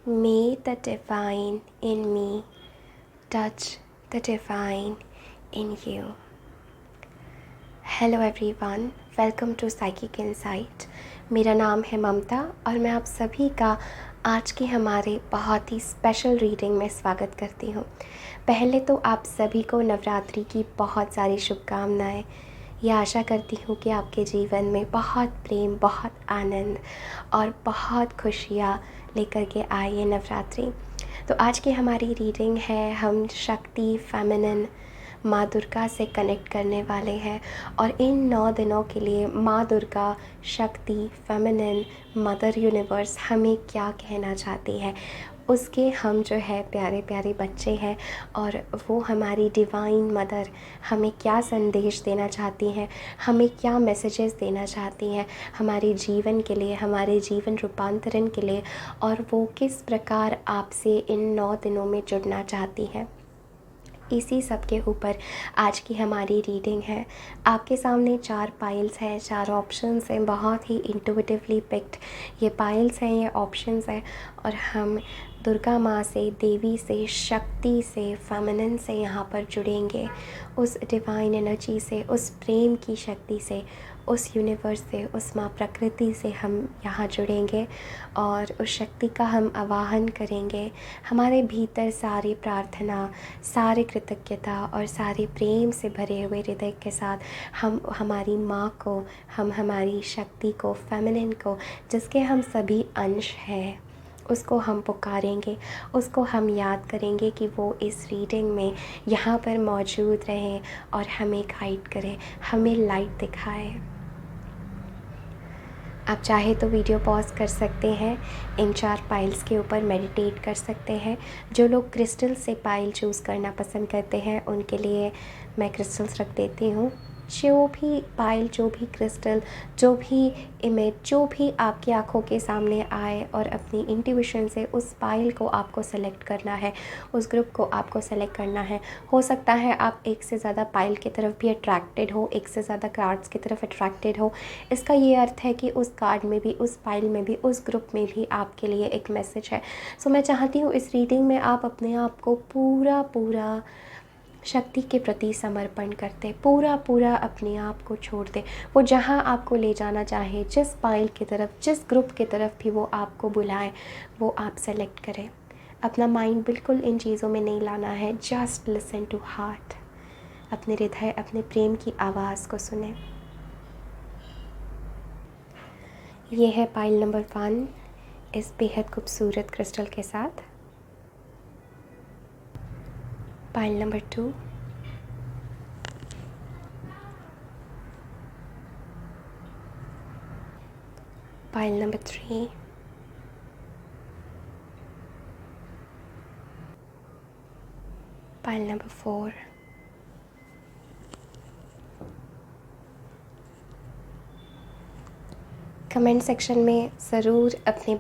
May the divine in me touch the divine in you. Hello everyone, welcome to Psychic Insight. मेरा नाम है ममता और मैं आप सभी का आज के हमारे बहुत ही स्पेशल रीडिंग में स्वागत करती हूँ। पहले तो आप सभी को नवरात्रि की बहुत सारी शुभकामनाएं। यह आशा करती हूँ कि आपके जीवन में बहुत प्रेम, बहुत आनंद और बहुत खुशियाँ लेकर के आए ये नवरात्रि। तो आज की हमारी रीडिंग है, हम शक्ति, फेमिनिन, माँ दुर्गा से कनेक्ट करने वाले हैं और इन 9 दिनों के लिए माँ दुर्गा, शक्ति, फेमिनिन, मदर यूनिवर्स हमें क्या कहना चाहती है, उसके हम जो है प्यारे प्यारे बच्चे हैं और वो हमारी डिवाइन मदर हमें क्या संदेश देना चाहती हैं, हमें क्या मैसेजेस देना चाहती हैं हमारे जीवन के लिए, हमारे जीवन रूपांतरण के लिए, और वो किस प्रकार आपसे इन 9 दिनों में जुड़ना चाहती हैं। इसी सब के ऊपर आज की हमारी रीडिंग है। आपके सामने 4 पाइल्स हैं, 4 ऑप्शंस हैं, बहुत ही इंट्यूटिवली पिक्ड ये पाइल्स हैं, ये ऑप्शंस हैं और हम दुर्गा माँ से, देवी से, शक्ति से, फेमिनिन से यहाँ पर जुड़ेंगे, उस डिवाइन एनर्जी से, उस प्रेम की शक्ति से, उस यूनिवर्स से, उस माँ प्रकृति से हम यहाँ जुड़ेंगे और उस शक्ति का हम आवाहन करेंगे। हमारे भीतर सारी प्रार्थना, सारी कृतज्ञता और सारे प्रेम से भरे हुए हृदय के साथ हम हमारी माँ को, हम हमारी शक्ति को, फेमिनिन को, जिसके हम सभी अंश हैं, उसको हम पुकारेंगे, उसको हम याद करेंगे कि वो इस रीडिंग में यहाँ पर मौजूद रहें और हमें गाइड करें, हमें लाइट दिखाए। आप चाहे तो वीडियो पॉज कर सकते हैं, इन 4 पाइल्स के ऊपर मेडिटेट कर सकते हैं। जो लोग क्रिस्टल से पाइल चूज़ करना पसंद करते हैं उनके लिए मैं क्रिस्टल्स रख देती हूँ। जो भी पाइल, जो भी क्रिस्टल, जो भी इमेज, जो भी आपकी आँखों के सामने आए और अपनी इंट्यूशन से उस पाइल को आपको सेलेक्ट करना है, उस ग्रुप को आपको सेलेक्ट करना है। हो सकता है आप एक से ज़्यादा पाइल की तरफ भी अट्रैक्टेड हो, एक से ज़्यादा कार्ड्स की तरफ अट्रैक्टेड हो। इसका ये अर्थ है कि उस कार्ड में भी, उस पाइल में भी, उस ग्रुप में भी आपके लिए एक मैसेज है। सो मैं चाहती हूँ इस रीडिंग में आप अपने आप को पूरा शक्ति के प्रति समर्पण करते, पूरा अपने आप को छोड़ दे। वो जहाँ आपको ले जाना चाहे, जिस पाइल की तरफ, जिस ग्रुप की तरफ भी वो आपको बुलाए, वो आप सेलेक्ट करें। अपना माइंड बिल्कुल इन चीज़ों में नहीं लाना है। जस्ट लिसन टू हार्ट, अपने हृदय, अपने प्रेम की आवाज़ को सुने। ये है पाइल नंबर 1 इस बेहद खूबसूरत क्रिस्टल के साथ। Pile number 2, pile number 3, pile number 4, comment section में ज़रूर अपने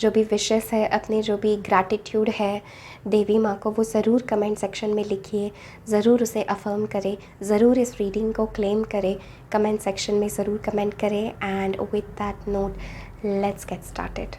जो भी विशेस है, अपने जो भी ग्रैटिट्यूड है देवी माँ को, वो ज़रूर कमेंट सेक्शन में लिखिए, ज़रूर उसे अफर्म करें, ज़रूर इस रीडिंग को क्लेम करें, कमेंट सेक्शन में ज़रूर कमेंट करें। And with that note, let's get started.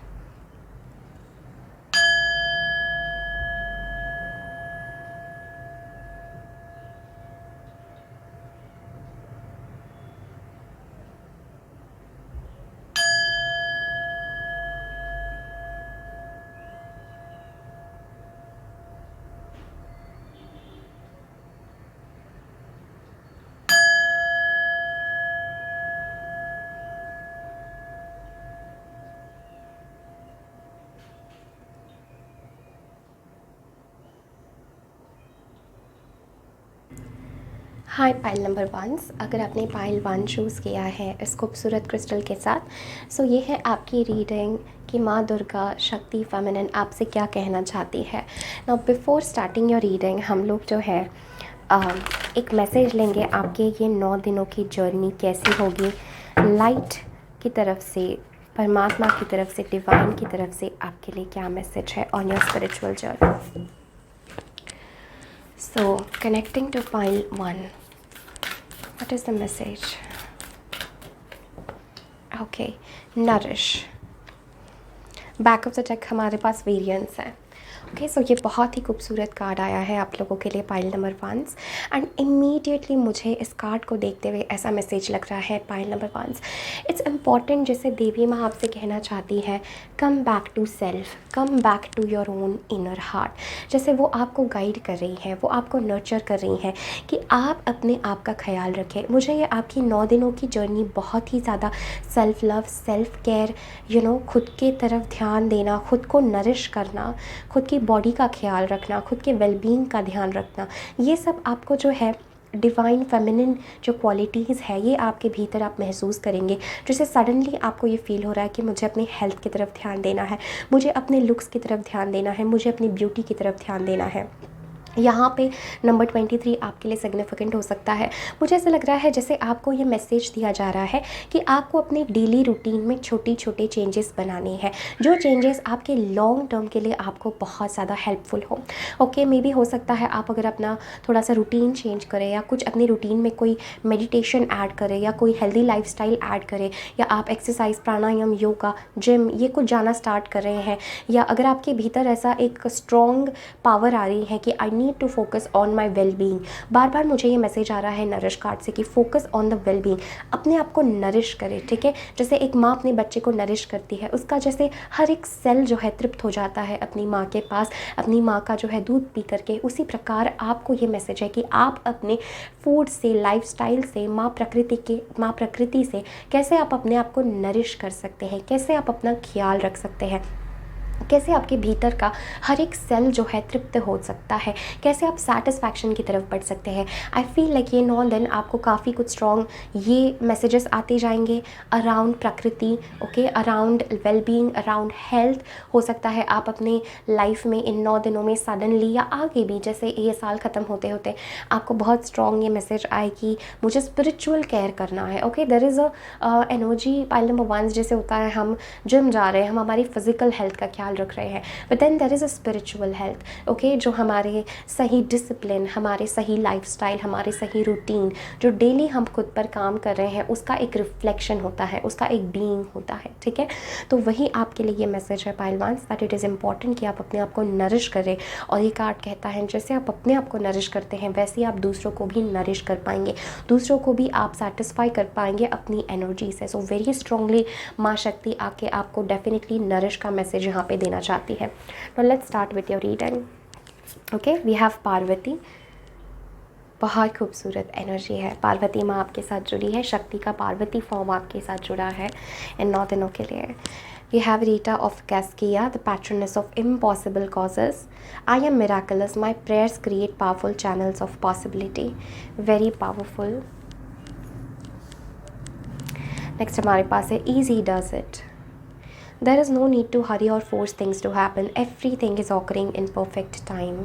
Hi pile number 1, अगर आपने पाइल 1 चूज़ किया है इस खूबसूरत क्रिस्टल के साथ, सो ये है आपकी रीडिंग कि माँ दुर्गा, शक्ति, फेमिनिन आपसे क्या कहना चाहती है। Now before starting your reading, हम लोग जो है एक मैसेज लेंगे आपके ये 9 दिनों की जर्नी कैसी होगी, लाइट की तरफ से, परमात्मा की तरफ से, डिवाइन की तरफ से आपके लिए क्या मैसेज है on your spiritual journey. So, connecting to pile 1, what is the message? Okay, nourish. Back of the deck हमारे पास वेरिएंट्स हैं। ओके, सो ये बहुत ही खूबसूरत कार्ड आया है आप लोगों के लिए, पाइल नंबर 1। एंड इमीडिएटली मुझे इस कार्ड को देखते हुए ऐसा मैसेज लग रहा है पाइल नंबर 1। इट्स इम्पॉर्टेंट, जैसे देवी माँ आपसे कहना चाहती है, come back to self, come back to your own inner heart. जैसे वो आपको गाइड कर रही है, वो आपको नर्चर कर रही हैं कि आप अपने आप का ख्याल रखें। मुझे ये आपकी 9 दिनों की जर्नी बहुत ही ज़्यादा सेल्फ लव, सेल्फ केयर, खुद के तरफ ध्यान देना, खुद को नरिश करना, खुद की बॉडी का ख्याल रखना, खुद के वेलबींग का ध्यान रखना, ये सब आपको जो है डिवाइन फेमिनिन जो क्वालिटीज़ है ये आपके भीतर आप महसूस करेंगे। जैसे सडनली आपको ये फील हो रहा है कि मुझे अपनी हेल्थ की तरफ ध्यान देना है, मुझे अपने लुक्स की तरफ ध्यान देना है, मुझे अपनी ब्यूटी की तरफ ध्यान देना है। यहाँ पे नंबर 23 आपके लिए सिग्निफिकेंट हो सकता है। मुझे ऐसा लग रहा है जैसे आपको ये मैसेज दिया जा रहा है कि आपको अपने डेली रूटीन में छोटे छोटे चेंजेस बनाने हैं, जो चेंजेस आपके लॉन्ग टर्म के लिए आपको बहुत ज़्यादा हेल्पफुल हो। ओके, मे बी हो सकता है आप अगर अपना थोड़ा सा रूटीन चेंज करें, या कुछ अपनी रूटीन में कोई मेडिटेशन ऐड करें, या कोई हेल्दी लाइफस्टाइल ऐड करें, या आप एक्सरसाइज, प्राणायाम, योगा, जिम ये कुछ जाना स्टार्ट कर रहे हैं, या अगर आपके भीतर ऐसा एक स्ट्रॉन्ग पावर आ रही है कि I need to focus on my wellbeing. बार बार मुझे ये मैसेज आ रहा है नरिश कार्ड से कि फोकस ऑन द वेलबींग, अपने आप को नरिश करें। ठीक है, जैसे एक माँ अपने बच्चे को नरिश करती है, उसका जैसे हर एक सेल जो है तृप्त हो जाता है अपनी माँ के पास, अपनी माँ का जो है दूध पी करके, उसी प्रकार आपको ये मैसेज है कि आप अपने फूड से, लाइफस्टाइल से, माँ प्रकृति से कैसे आप अपने आप को नरिश कर सकते हैं, कैसे आप अपना ख्याल रख सकते हैं, कैसे आपके भीतर का हर एक सेल जो है तृप्त हो सकता है, कैसे आप सेटिस्फैक्शन की तरफ बढ़ सकते हैं। आई फील लाइक ये 9 दिन आपको काफ़ी कुछ स्ट्रॉन्ग ये मैसेजेस आते जाएंगे अराउंड प्रकृति, okay, around wellbeing, around health. हो सकता है आप अपने लाइफ में इन 9 दिनों में सडनली या आगे भी, जैसे ये साल ख़त्म होते होते आपको बहुत स्ट्रॉन्ग ये मैसेज आए कि मुझे स्पिरिचुअल केयर करना है। Okay, there is a energy pile number 1 जैसे होता है, हम जिम जा रहे हैं, हम हमारी फिजिकल हेल्थ का ख्याल रख रहे हैं, but then there is a spiritual health. Okay, जो हमारे सही डिसिप्लिन, हमारे सही लाइफस्टाइल, हमारे सही रूटीन, जो डेली हम खुद पर काम कर रहे हैं, उसका एक रिफ्लेक्शन होता है, उसका एक बीइंग होता है। ठीक है, तो वही आपके लिए ये मैसेज है पाइलवान्स, दैट इट इज़ इम्पॉर्टेंट कि आप अपने आप को नरिश करें। और ये कार्ड कहता है जैसे आप अपने आप को नरिश करते हैं, वैसे आप दूसरों को भी नरिश कर पाएंगे, दूसरों को भी आप सेटिस्फाई कर पाएंगे अपनी एनर्जी से। सो वेरी स्ट्रांगली माँ शक्ति आके आपको डेफिनेटली नरिश का मैसेज यहाँ पे देना चाहती है। Now let's start with your reading. Okay, we have Parvati. बहुत खूबसूरत एनर्जी है, पार्वती माँ आपके साथ जुड़ी है, शक्ति का पार्वती फॉर्म आपके साथ जुड़ा है इन 9 दिनों के लिए। We have Rita of Caskia, the patroness of impossible causes. I am miraculous. My prayers create powerful channels of possibility. Very powerful. Next हमारे पास है Easy does it. There is no need to hurry or force things to happen. Everything is occurring in perfect time.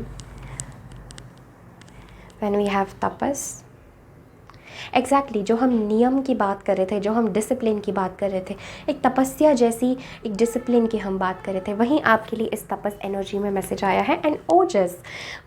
Then we have Tapas. Exactly जो हम नियम की बात कर रहे थे, जो हम डिसिप्लिन की बात कर रहे थे, एक तपस्या जैसी एक डिसिप्लिन की हम बात कर रहे थे, वहीं आपके लिए इस तपस एनर्जी में मैसेज आया है। एंड ओजस,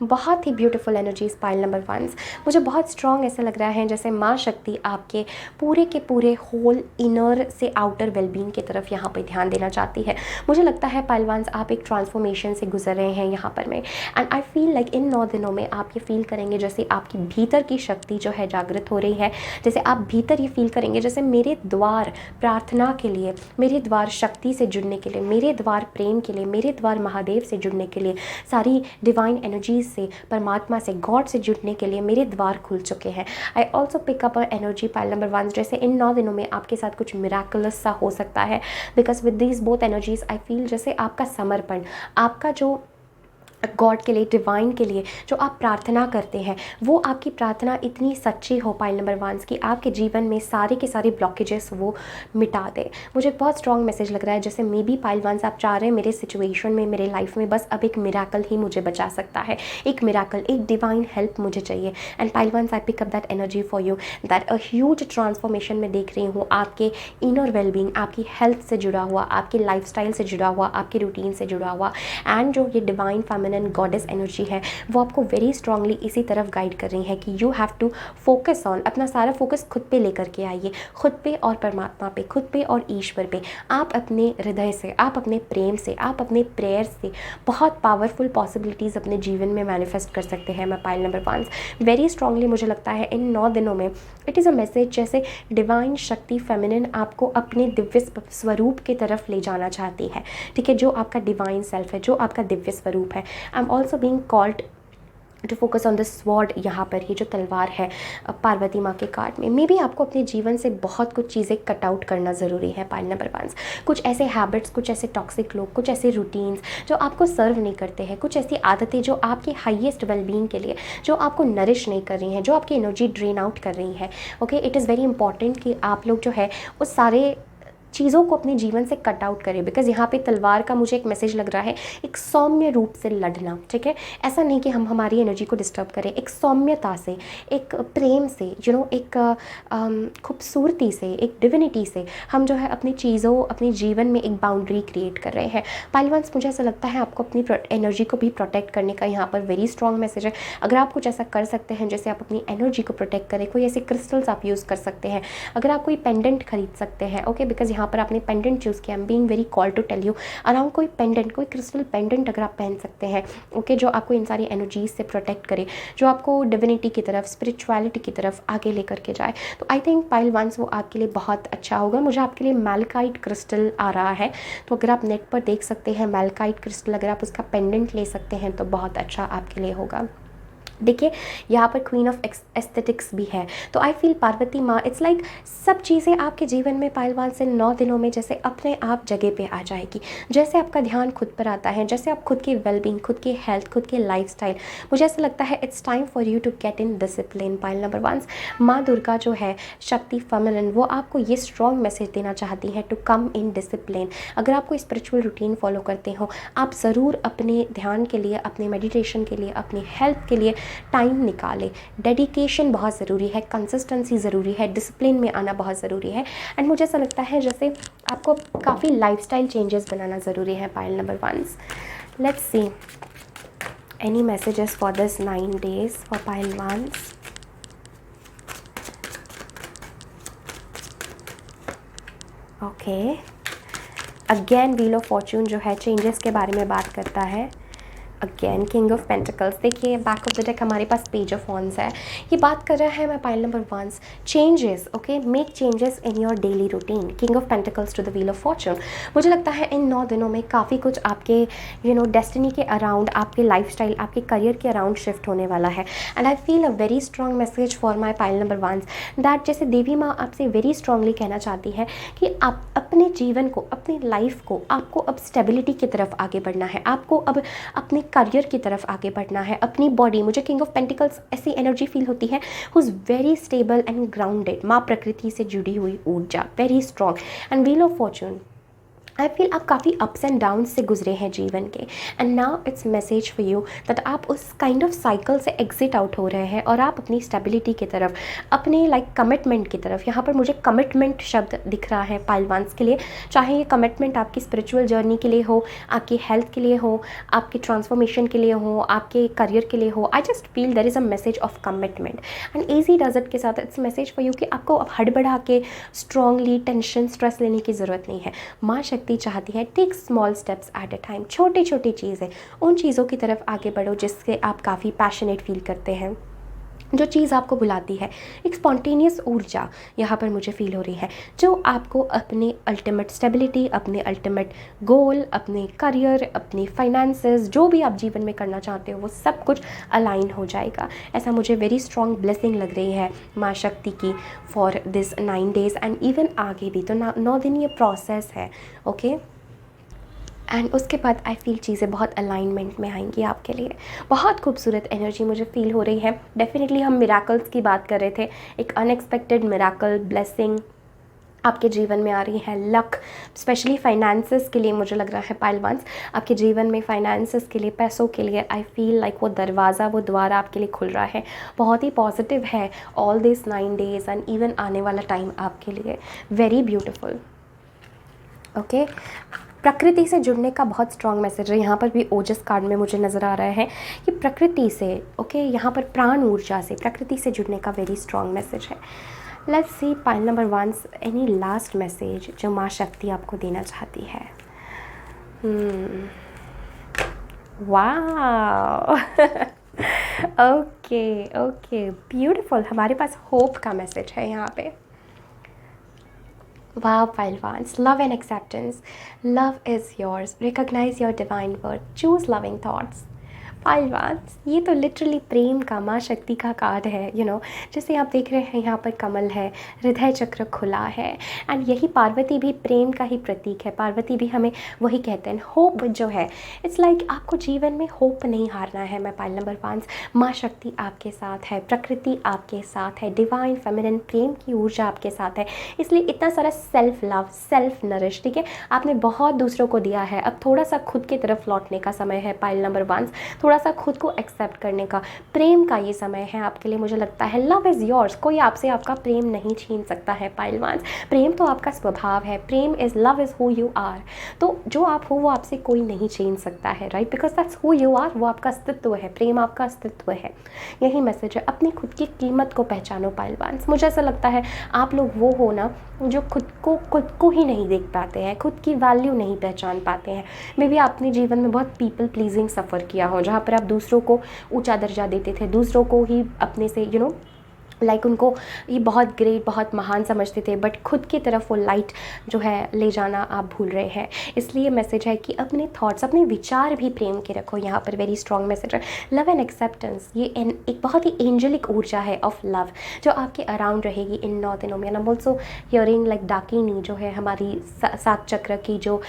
बहुत ही ब्यूटीफुल एनर्जीज पाइल नंबर 1। मुझे बहुत स्ट्रॉन्ग ऐसा लग रहा है जैसे माँ शक्ति आपके पूरे के पूरे होल इनर से आउटर वेलबींग की तरफ यहाँ पर ध्यान देना चाहती है। मुझे लगता है पाइल 1 आप एक ट्रांसफॉर्मेशन से गुजर रहे हैं यहाँ पर में, and I feel like in 9 दिनों में आप ये फील करेंगे जैसे आपकी भीतर की शक्ति जो है जागृत हो रही है, जैसे आप भीतर ये फील करेंगे जैसे मेरे द्वार प्रार्थना के लिए, मेरे द्वार शक्ति से जुड़ने के लिए, मेरे द्वार प्रेम के लिए, मेरे द्वार महादेव से जुड़ने के लिए, सारी डिवाइन एनर्जीज से, परमात्मा से, गॉड से जुड़ने के लिए मेरे द्वार खुल चुके हैं। I also pick up a energy pile number 1 जैसे इन 9 दिनों में आपके साथ कुछ मिराकुलस सा हो सकता है, because with these both energies I feel जैसे आपका समर्पण, आपका जो गॉड के लिए, डिवाइन के लिए जो आप प्रार्थना करते हैं, वो आपकी प्रार्थना इतनी सच्ची हो पाइल नंबर 1 कि आपके जीवन में सारे के सारे ब्लॉकेजेस वो मिटा दे। मुझे बहुत स्ट्रॉन्ग मैसेज लग रहा है जैसे मे बी पाइल 1 आप चाह रहे हैं मेरे सिचुएशन में, मेरे लाइफ में बस अब एक मिराकल ही मुझे बचा सकता है, एक मिराकल, एक डिवाइन हेल्प मुझे चाहिए। And pile 1 I pick up that energy for you, that a huge transformation में देख रही हूँ आपके इनर वेलबींग, आपकी हेल्थ से जुड़ा हुआ, आपके लाइफस्टाइल से जुड़ा हुआ, आपके रूटीन से जुड़ा हुआ, एंड जो ये divine feminine feminine goddess energy है वो आपको वेरी स्ट्रांगली इसी तरफ गाइड कर रही है कि you have to focus on, अपना सारा फोकस खुद पे लेकर के आइए, खुद पे और परमात्मा पे, खुद पे और ईश्वर पे। आप अपने हृदय से, आप अपने प्रेम से, आप अपने प्रेयर से बहुत पावरफुल पॉसिबिलिटीज़ अपने जीवन में मैनिफेस्ट कर सकते हैं। मैं पाइल नंबर 1 वेरी स्ट्रांगली मुझे लगता है इन 9 दिनों में इट इज़ अ मैसेज जैसे डिवाइन शक्ति फेमिनिन आपको अपने दिव्य स्वरूप की तरफ ले जाना चाहती है, ठीक है, जो आपका डिवाइन सेल्फ है, जो आपका दिव्य स्वरूप है। I am also being called to focus on the sword. यहाँ पर ये जो तलवार है पार्वती माँ के कार्ड में, मे बी आपको अपने जीवन से बहुत कुछ चीज़ें कट आउट करना ज़रूरी है। पाइल नंबर 1 कुछ ऐसे हैबिट्स, कुछ ऐसे टॉक्सिक लोग, कुछ ऐसे रूटीन्स जो आपको सर्व नहीं करते हैं, कुछ ऐसी आदतें जो आपकी हाईएस्ट वेलबींग के लिए, जो आपको नरिश नहीं कर रही हैं, जो आपकी एनर्जी ड्रेन आउट कर रही है। Okay, it is very important कि आप लोग जो है उस सारे चीज़ों को अपने जीवन से कट आउट करें, बिकॉज यहाँ पे तलवार का मुझे एक मैसेज लग रहा है, एक सौम्य रूप से लड़ना, ठीक है। ऐसा नहीं कि हम हमारी एनर्जी को डिस्टर्ब करें, एक सौम्यता से, एक प्रेम से, एक खूबसूरती से, एक डिविनिटी से हम जो है अपनी चीज़ों, अपने जीवन में एक बाउंड्री क्रिएट कर रहे हैं। पाइलवांस, मुझे ऐसा लगता है आपको अपनी एनर्जी को भी प्रोटेक्ट करने का यहाँ पर वेरी स्ट्रॉन्ग मैसेज है। अगर आप कुछ ऐसा कर सकते हैं जैसे आप अपनी एनर्जी को प्रोटेक्ट करें, कोई ऐसे क्रिस्टल्स आप यूज़ कर सकते हैं, अगर आप कोई पेंडेंट खरीद सकते हैं, ओके, बिकॉज यहाँ पर आपने पेंडेंट चूज़ किया, I am being very call to tell you around कोई पेंडेंट, कोई क्रिस्टल पेंडेंट अगर आप पहन सकते हैं, ओके, जो आपको इन सारी एनर्जीज से प्रोटेक्ट करे, जो आपको डिविनिटी की तरफ, स्पिरिचुअलिटी की तरफ आगे लेकर के जाए, तो आई थिंक पाइल 1 वो आपके लिए बहुत अच्छा होगा। मुझे आपके लिए मैलकाइट क्रिस्टल आ रहा है, तो अगर आप नेट पर देख सकते हैं मैलकाइट क्रिस्टल, अगर आप उसका पेंडेंट ले सकते हैं तो बहुत अच्छा आपके लिए होगा। देखिए, यहाँ पर क्वीन ऑफ एस्थेटिक्स भी है, तो आई फील पार्वती माँ, इट्स लाइक सब चीज़ें आपके जीवन में पाइलवान से 9 दिनों में जैसे अपने आप जगह पे आ जाएगी। जैसे आपका ध्यान खुद पर आता है, जैसे आप खुद की वेलबींग, खुद की हेल्थ, खुद के लाइफस्टाइल, मुझे ऐसा लगता है it's time for you to get in discipline. Pile number 1 माँ दुर्गा जो है शक्ति फेमिनिन, वो आपको ये स्ट्रॉन्ग मैसेज देना चाहती है टू कम इन डिसिप्लिन। अगर आप कोई स्पिरिचुअल रूटीन फॉलो करते हो, आप ज़रूर अपने ध्यान के लिए, अपने मेडिटेशन के लिए, अपनी हेल्थ के लिए टाइम निकालें। डेडिकेशन बहुत ज़रूरी है, कंसिस्टेंसी ज़रूरी है, डिसिप्लिन में आना बहुत ज़रूरी है। एंड मुझे ऐसा लगता है जैसे आपको काफ़ी लाइफस्टाइल चेंजेस बनाना ज़रूरी है। Pile number 1, let's see any messages for this 9 days for pile 1। Okay, again wheel of Fortune जो है चेंजेस के बारे में बात करता है। अगेन किंग ऑफ पेंटिकल्स, देखिए बैक ऑफ द डेक हमारे पास पेज ऑफ वॉन्ड्स है। ये बात कर रहा है मैं pile number 1 changes, okay, make changes in your daily routine. King of pentacles to the wheel of Fortune, मुझे लगता है इन 9 दिनों में काफ़ी कुछ आपके डेस्टिनी के अराउंड, आपके लाइफस्टाइल, आपके करियर के अराउंड शिफ्ट होने वाला है। And I feel a very strong message for my pile number 1 that जैसे देवी माँ आपसे वेरी स्ट्रांगली कहना चाहती है कि आप अपने जीवन को, अपनी लाइफ को, आपको अब स्टेबिलिटी की तरफ आगे बढ़ना है, आपको अब अपने करियर की तरफ आगे बढ़ना है। अपनी बॉडी, मुझे किंग ऑफ पेंटिकल्स ऐसी एनर्जी फील होती है who is very stable and grounded, माँ प्रकृति से जुड़ी हुई ऊर्जा, very strong. And wheel of Fortune, I feel आप काफ़ी अप्स एंड डाउन से गुजरे हैं जीवन के, and now it's message for you that आप उस काइंड ऑफ साइकिल से एग्जिट आउट हो रहे हैं और आप अपनी स्टेबिलिटी की तरफ, अपने कमिटमेंट की तरफ, यहाँ पर मुझे कमिटमेंट शब्द दिख रहा है पाइलवान्स के लिए। चाहे ये कमिटमेंट आपकी स्पिरिचुअल जर्नी के लिए हो, आपकी हेल्थ के लिए हो, आपकी ट्रांसफॉर्मेशन के लिए हो, आपके करियर के लिए हो, I just feel there is a message of commitment. And easy does it के साथ इट्स मैसेज फॉर यू कि आपको अब हड़बड़ा के स्ट्रांगली टेंशन, स्ट्रेस लेने की ज़रूरत नहीं है। माँ चाहती है take small steps at a time, छोटी छोटी चीज़ें, उन चीज़ों की तरफ आगे बढ़ो जिससे आप काफ़ी पैशनेट फील करते हैं, जो चीज़ आपको बुलाती है। एक स्पॉन्टेनियस ऊर्जा यहाँ पर मुझे फील हो रही है जो आपको अपने अल्टीमेट स्टेबिलिटी, अपने अल्टीमेट गोल, अपने करियर, अपनी फाइनेंसेस, जो भी आप जीवन में करना चाहते हो वो सब कुछ अलाइन हो जाएगा। ऐसा मुझे वेरी स्ट्रॉन्ग ब्लेसिंग लग रही है माँ शक्ति की for this 9 days and even आगे भी। तो 9 दिन ये प्रोसेस है, ओके। एंड उसके बाद आई फील चीज़ें बहुत अलाइनमेंट में आएंगी आपके लिए। बहुत खूबसूरत एनर्जी मुझे फील हो रही है। डेफिनेटली हम मिराकल्स की बात कर रहे थे, एक अनएक्सपेक्टेड मिराकल, ब्लेसिंग आपके जीवन में आ रही है। लक, स्पेशली फाइनेंसेस के लिए मुझे लग रहा है पाइलवान्स, आपके जीवन में फाइनेंसेस के लिए, पैसों के लिए आई फील लाइक वो दरवाज़ा, वो द्वार आपके लिए खुल रहा है। बहुत ही पॉजिटिव है all this 9 days and even आने वाला टाइम आपके लिए वेरी ब्यूटिफुल, ओके। प्रकृति से जुड़ने का बहुत स्ट्रॉन्ग मैसेज है। यहाँ पर भी ओजस कार्ड में मुझे नज़र आ रहा है कि प्रकृति से, ओके, यहाँ पर प्राण ऊर्जा से, प्रकृति से जुड़ने का वेरी स्ट्रॉन्ग मैसेज है। Let's see pile number 1, any last message जो माँ शक्ति आपको देना चाहती है। Wow okay okay, beautiful. हमारे पास होप का मैसेज है यहाँ पे। Wow, Pilevans, love and acceptance. Love is yours. Recognize your divine worth. Choose loving thoughts. पाइलवान्स, ये तो लिटरली प्रेम का, माँ शक्ति का कार्ड है। जैसे आप देख रहे हैं यहाँ पर कमल है, हृदय चक्र खुला है, एंड यही पार्वती भी प्रेम का ही प्रतीक है। पार्वती भी हमें वही कहते हैं। होप जो है, इट्स लाइक आपको जीवन में होप नहीं हारना है। मैं पाइल नंबर 5, माँ शक्ति आपके साथ है, प्रकृति आपके साथ है, डिवाइन फेमिनिन प्रेम की ऊर्जा आपके साथ है। इसलिए इतना सारा सेल्फ लव, सेल्फ नरिश, ठीक है, आपने बहुत दूसरों को दिया है। अब थोड़ा सा खुद की तरफ लौटने का समय है पाइल नंबर 1। थोड़ा सा खुद को एक्सेप्ट करने का, प्रेम का ये समय है आपके लिए। मुझे लगता है लव इज़ योर्स, कोई आपसे आपका प्रेम नहीं छीन सकता है पाइलवान्स। प्रेम तो आपका स्वभाव है, प्रेम is, love is who you are. तो जो आप हो वो आपसे कोई नहीं छीन सकता है, right, because that's who you are. वो आपका अस्तित्व है, प्रेम आपका अस्तित्व है। यही मैसेज है। अपनी खुद की कीमत को पहचानो पाइलवान्स। मुझे ऐसा लगता है आप लोग वो हो ना जो खुद को ही नहीं देख पाते हैं, खुद की वैल्यू नहीं पहचान पाते हैं। मे बी आपने जीवन में बहुत पीपल प्लीजिंग सफ़र किया हो, जहाँ पर आप दूसरों को ऊंचा दर्जा देते थे, दूसरों को ही अपने से लाइक उनको ये बहुत ग्रेट, बहुत महान समझते थे, बट खुद की तरफ वो लाइट जो है ले जाना आप भूल रहे हैं। इसलिए मैसेज है कि अपने थॉट्स, अपने विचार भी प्रेम के रखो। यहाँ पर वेरी स्ट्रॉन्ग मैसेज है। लव एंड एक्सेप्टेंस, ये एक बहुत ही एंजेलिक ऊर्जा है ऑफ लव जो आपके अराउंड रहेगी इन 9 दिनों में। And I am also hearing like Dakini जो है हमारी 7 चक्र की जो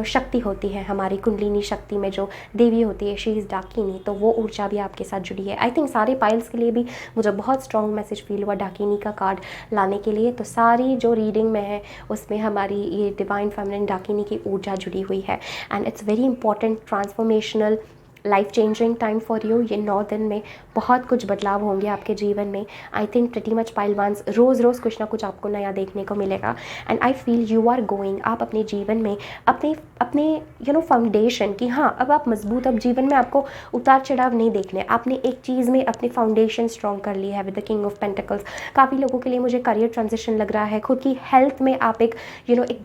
शक्ति होती है, हमारी कुंडलिनी शक्ति में जो देवी होती है, शी इज़ डाकिनी। तो वो ऊर्जा भी आपके साथ जुड़ी है। आई थिंक सारे पाइल्स के लिए भी मुझे बहुत स्ट्रॉन्ग मैसेज फील हुआ डाकिनी का कार्ड लाने के लिए। तो सारी जो रीडिंग में है उसमें हमारी ये डिवाइन फेमिनिन डाकिनी की ऊर्जा जुड़ी हुई है। And it's very important, transformational, life changing time for you. ये 9 दिन में बहुत कुछ बदलाव होंगे आपके जीवन में। I think pretty much pile ones, रोज़ रोज़ कुछ ना कुछ आपको नया देखने को मिलेगा। And I feel you are going, आप अपने जीवन में अपने फाउंडेशन की, हाँ अब आप मजबूत, अब जीवन में आपको उतार चढ़ाव नहीं देखने। आपने एक चीज़ में अपनी फाउंडेशन स्ट्रॉन्ग कर ली है with the king of pentacles. काफ़ी लोगों के लिए मुझे करियर ट्रांजिशन लग रहा है। खुद की हेल्थ में आप एक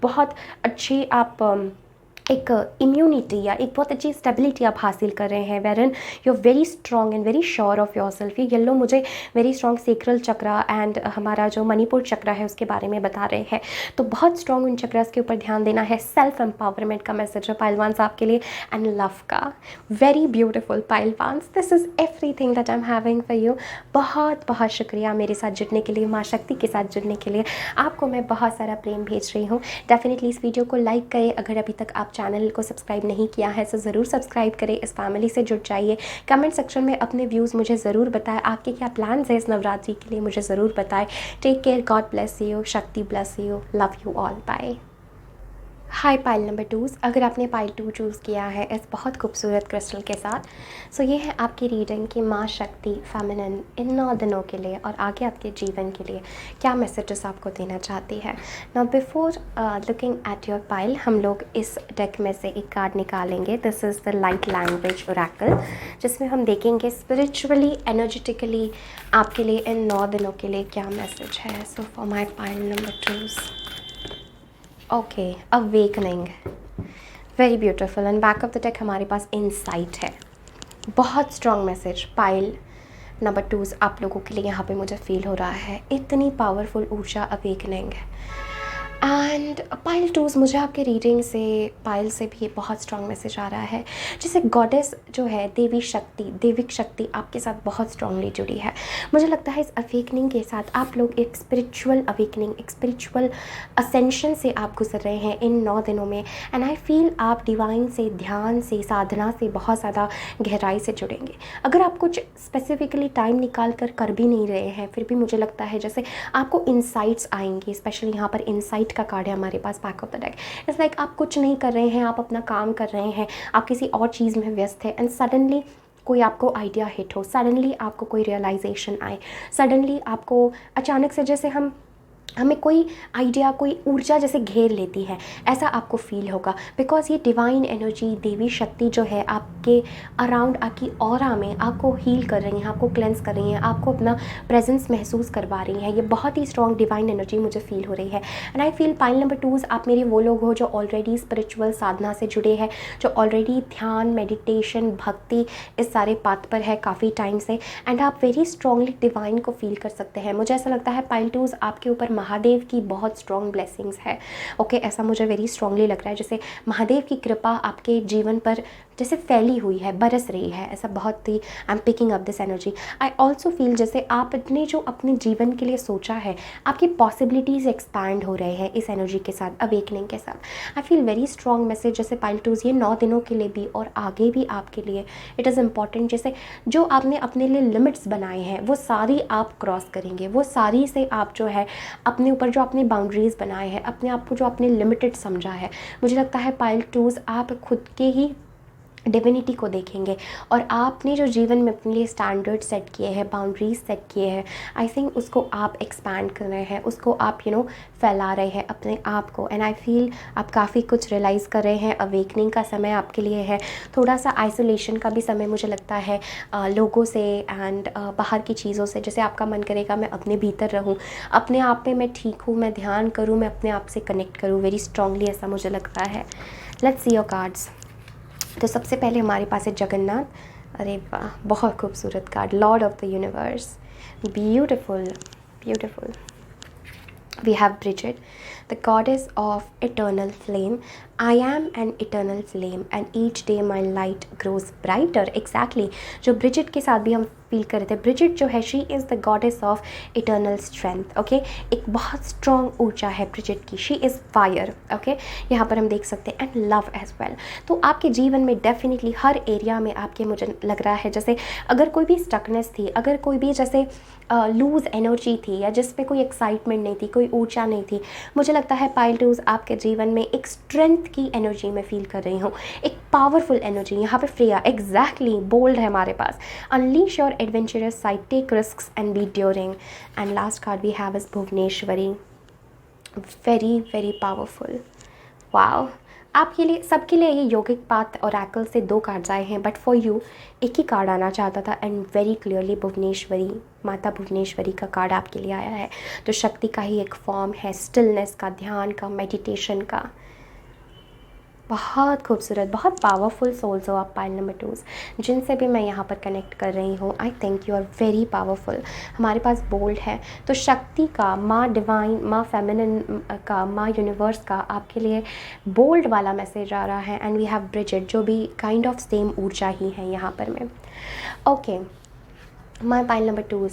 बहुत अच्छी आप एक इम्यूनिटी या एक बहुत अच्छी स्टेबिलिटी आप हासिल कर रहे हैं, when you are very strong and very sure of yourself. ये येलो मुझे very strong sacral chakra and हमारा जो मणिपुर चक्रा है उसके बारे में बता रहे हैं। तो बहुत स्ट्रॉन्ग उन चक्रास के ऊपर ध्यान देना है। सेल्फ एम्पावरमेंट का मैसेज है पाइलवान्स आपके लिए, एंड लव का। Very beautiful pile ones, this is everything that I am having for you. बहुत बहुत शुक्रिया मेरे साथ जुड़ने के लिए, माँ शक्ति के साथ जुड़ने के लिए। आपको मैं बहुत सारा प्रेम भेज रही हूँ। डेफिनेटली इस वीडियो को लाइक करें। अगर अभी तक आप चैनल को सब्सक्राइब नहीं किया है तो ज़रूर सब्सक्राइब करें, इस फैमिली से जुड़ जाइए। कमेंट सेक्शन में अपने व्यूज़ मुझे ज़रूर बताएं, आपके क्या प्लान्स हैं इस नवरात्रि के लिए, मुझे ज़रूर बताएं। Take care, God bless you, Shakti bless you, love you all, bye. Hi pile number 2, अगर आपने पाइल 2 चूज़ किया है इस बहुत खूबसूरत क्रिस्टल के साथ, सो ये है आपकी रीडिंग कि माँ शक्ति फेमिनिन इन 9 दिनों के लिए और आगे आपके जीवन के लिए क्या मैसेजेस आपको देना चाहती है। Now before looking at your pile, हम लोग इस डेक में से एक कार्ड निकालेंगे। This is the light language Oracle, जिसमें हम देखेंगे स्पिरिचुअली, एनर्जेटिकली आपके लिए इन 9 दिनों के लिए क्या मैसेज है। So for my pile number 2, okay, awakening, very beautiful. And back of the deck हमारे पास इनसाइट है। बहुत स्ट्रॉन्ग मैसेज पाइल नंबर 2 आप लोगों के लिए यहाँ पे मुझे फील हो रहा है। इतनी पावरफुल ऊर्जा, अवेकनिंग। एंड पाइल 2 मुझे आपके रीडिंग से, पाइल से भी बहुत स्ट्रॉन्ग मैसेज आ रहा है। जैसे गॉडेस जो है, देवी शक्ति, देविक शक्ति आपके साथ बहुत स्ट्रांगली जुड़ी है। मुझे लगता है इस अवेकनिंग के साथ आप लोग एक स्पिरिचुअल अवेकनिंग, एक स्पिरिचुअल असेंशन से आप गुजर रहे हैं इन 9 दिनों में। एंड आई फील आप डिवाइन से, ध्यान से, साधना से बहुत ज़्यादा गहराई से जुड़ेंगे। अगर आप कुछ स्पेसिफिकली टाइम निकाल कर भी नहीं रहे हैं, फिर भी मुझे लगता है जैसे आपको इंसाइट्स आएंगे। स्पेशली यहाँ पर इंसाइट का कार्ड है हमारे पास back of the deck. It's like आप कुछ नहीं कर रहे हैं, आप अपना काम कर रहे हैं, आप किसी और चीज़ में व्यस्त है, एंड सडनली कोई आपको आइडिया हिट हो, सडनली आपको कोई रियलाइजेशन आए, सडनली आपको अचानक से, जैसे हम हमें कोई आइडिया, कोई ऊर्जा जैसे घेर लेती है, ऐसा आपको फील होगा। बिकॉज़ ये डिवाइन एनर्जी, देवी शक्ति जो है आपके अराउंड, आपकी ऑरा में आपको हील कर रही हैं, आपको क्लेंस कर रही हैं, आपको अपना प्रेजेंस महसूस करवा रही हैं। ये बहुत ही स्ट्रॉन्ग डिवाइन एनर्जी मुझे फील हो रही है। And I feel pile number 2 आप मेरे वो लोग हो जो ऑलरेडी स्पिरिचुअल साधना से जुड़े हैं, जो ऑलरेडी ध्यान, मेडिटेशन, भक्ति इस सारे पाथ पर है काफ़ी टाइम से, एंड आप वेरी स्ट्रांगली डिवाइन को फील कर सकते हैं। मुझे ऐसा लगता है पाइल 2 आपके ऊपर महादेव की बहुत स्ट्रॉन्ग ब्लेसिंग्स है। ओके, ऐसा मुझे वेरी स्ट्रांगली लग रहा है, जैसे महादेव की कृपा आपके जीवन पर जैसे फैली हुई है, बरस रही है, ऐसा बहुत ही I am picking up this energy. I also feel जैसे आपने जो अपने जीवन के लिए सोचा है, आपकी पॉसिबिलिटीज़ एक्सपैंड हो रहे हैं इस एनर्जी के साथ, अवेकनिंग के साथ। I feel very strong message जैसे पाइल 2 ये 9 दिनों के लिए भी और आगे भी आपके लिए इट इज़ इम्पॉर्टेंट। जैसे जो आपने अपने लिए लिमिट्स बनाए हैं वो सारी आप क्रॉस करेंगे, वो सारी से आप जो है अपने ऊपर जो आपने बाउंड्रीज़ बनाए हैं, अपने आप को जो आपने लिमिटेड समझा है, मुझे लगता है पाइल 2 आप खुद के ही डिविनिटी को देखेंगे और आपने जो जीवन में अपने लिए स्टैंडर्ड सेट किए हैं, बाउंड्रीज सेट किए हैं, आई थिंक उसको आप एक्सपैंड कर रहे हैं, उसको आप फैला रहे हैं अपने आप को। एंड आई फील आप काफ़ी कुछ रियलाइज़ कर रहे हैं। अवेकनिंग का समय आपके लिए है, थोड़ा सा आइसोलेशन का भी समय मुझे लगता है, लोगों से एंड बाहर की चीज़ों से। जैसे आपका मन करेगा मैं अपने भीतर रहूँ, अपने आप में मैं ठीक हूँ, मैं ध्यान करूँ, मैं अपने आप से कनेक्ट करूँ वेरी स्ट्रांगली, ऐसा मुझे लगता है। Let's see your cards. तो सबसे पहले हमारे पास है जगन्नाथ। अरे वाह, बहुत खूबसूरत card, Lord of the universe, beautiful beautiful. We have Bridget, the goddess of eternal flame. I am an eternal flame and each day my light grows brighter. Exactly, जो ब्रिजिट के साथ भी हम फील कर रहे थे। ब्रिजिट जो है she is the goddess of eternal strength. Okay, एक बहुत स्ट्रॉन्ग ऊर्जा है ब्रिजिट की, शी इज़ फायर। ओके, यहाँ पर हम देख सकते हैं, एंड लव एज वेल। तो आपके जीवन में डेफिनेटली हर एरिया में आपके, मुझे लग रहा है जैसे अगर कोई भी स्टकनेस थी, अगर कोई भी जैसे लूज़ एनर्जी थी, या जिसमें कोई एक्साइटमेंट नहीं थी, कोई ऊर्जा नहीं थी, मुझे लगता है पाइल 2 आपके जीवन में एक स्ट्रेंथ की एनर्जी में फील कर रही हूँ, एक पावरफुल एनर्जी। यहाँ पे फ्रेया एग्जैक्टली बोल्ड है हमारे पास, unleash your adventurous side, take risks and be daring. And last card we have is Bhuvaneshwari, very very powerful. Wow, आपके लिए, सबके लिए ये योगिक पाथ और ओरेकल से 2 कार्ड्स आए हैं, बट फॉर यू एक ही कार्ड आना चाहता था, एंड वेरी क्लियरली भुवनेश्वरी, माता भुवनेश्वरी का कार्ड आपके लिए आया है। तो शक्ति का ही एक फॉर्म है, स्टिलनेस का, ध्यान का, मेडिटेशन का। बहुत खूबसूरत, बहुत पावरफुल सोल्स हो आप पाइल नंबर 2, जिनसे भी मैं यहाँ पर कनेक्ट कर रही हूँ। I think you are very powerful. हमारे पास बोल्ड है, तो शक्ति का, माँ डिवाइन, माँ फेमिनिन का, माँ यूनिवर्स का आपके लिए बोल्ड वाला मैसेज आ रहा है। एंड वी हैव ब्रिजिट जो भी काइंड ऑफ सेम ऊर्जा ही है यहाँ पर में। Okay, my pile number 2,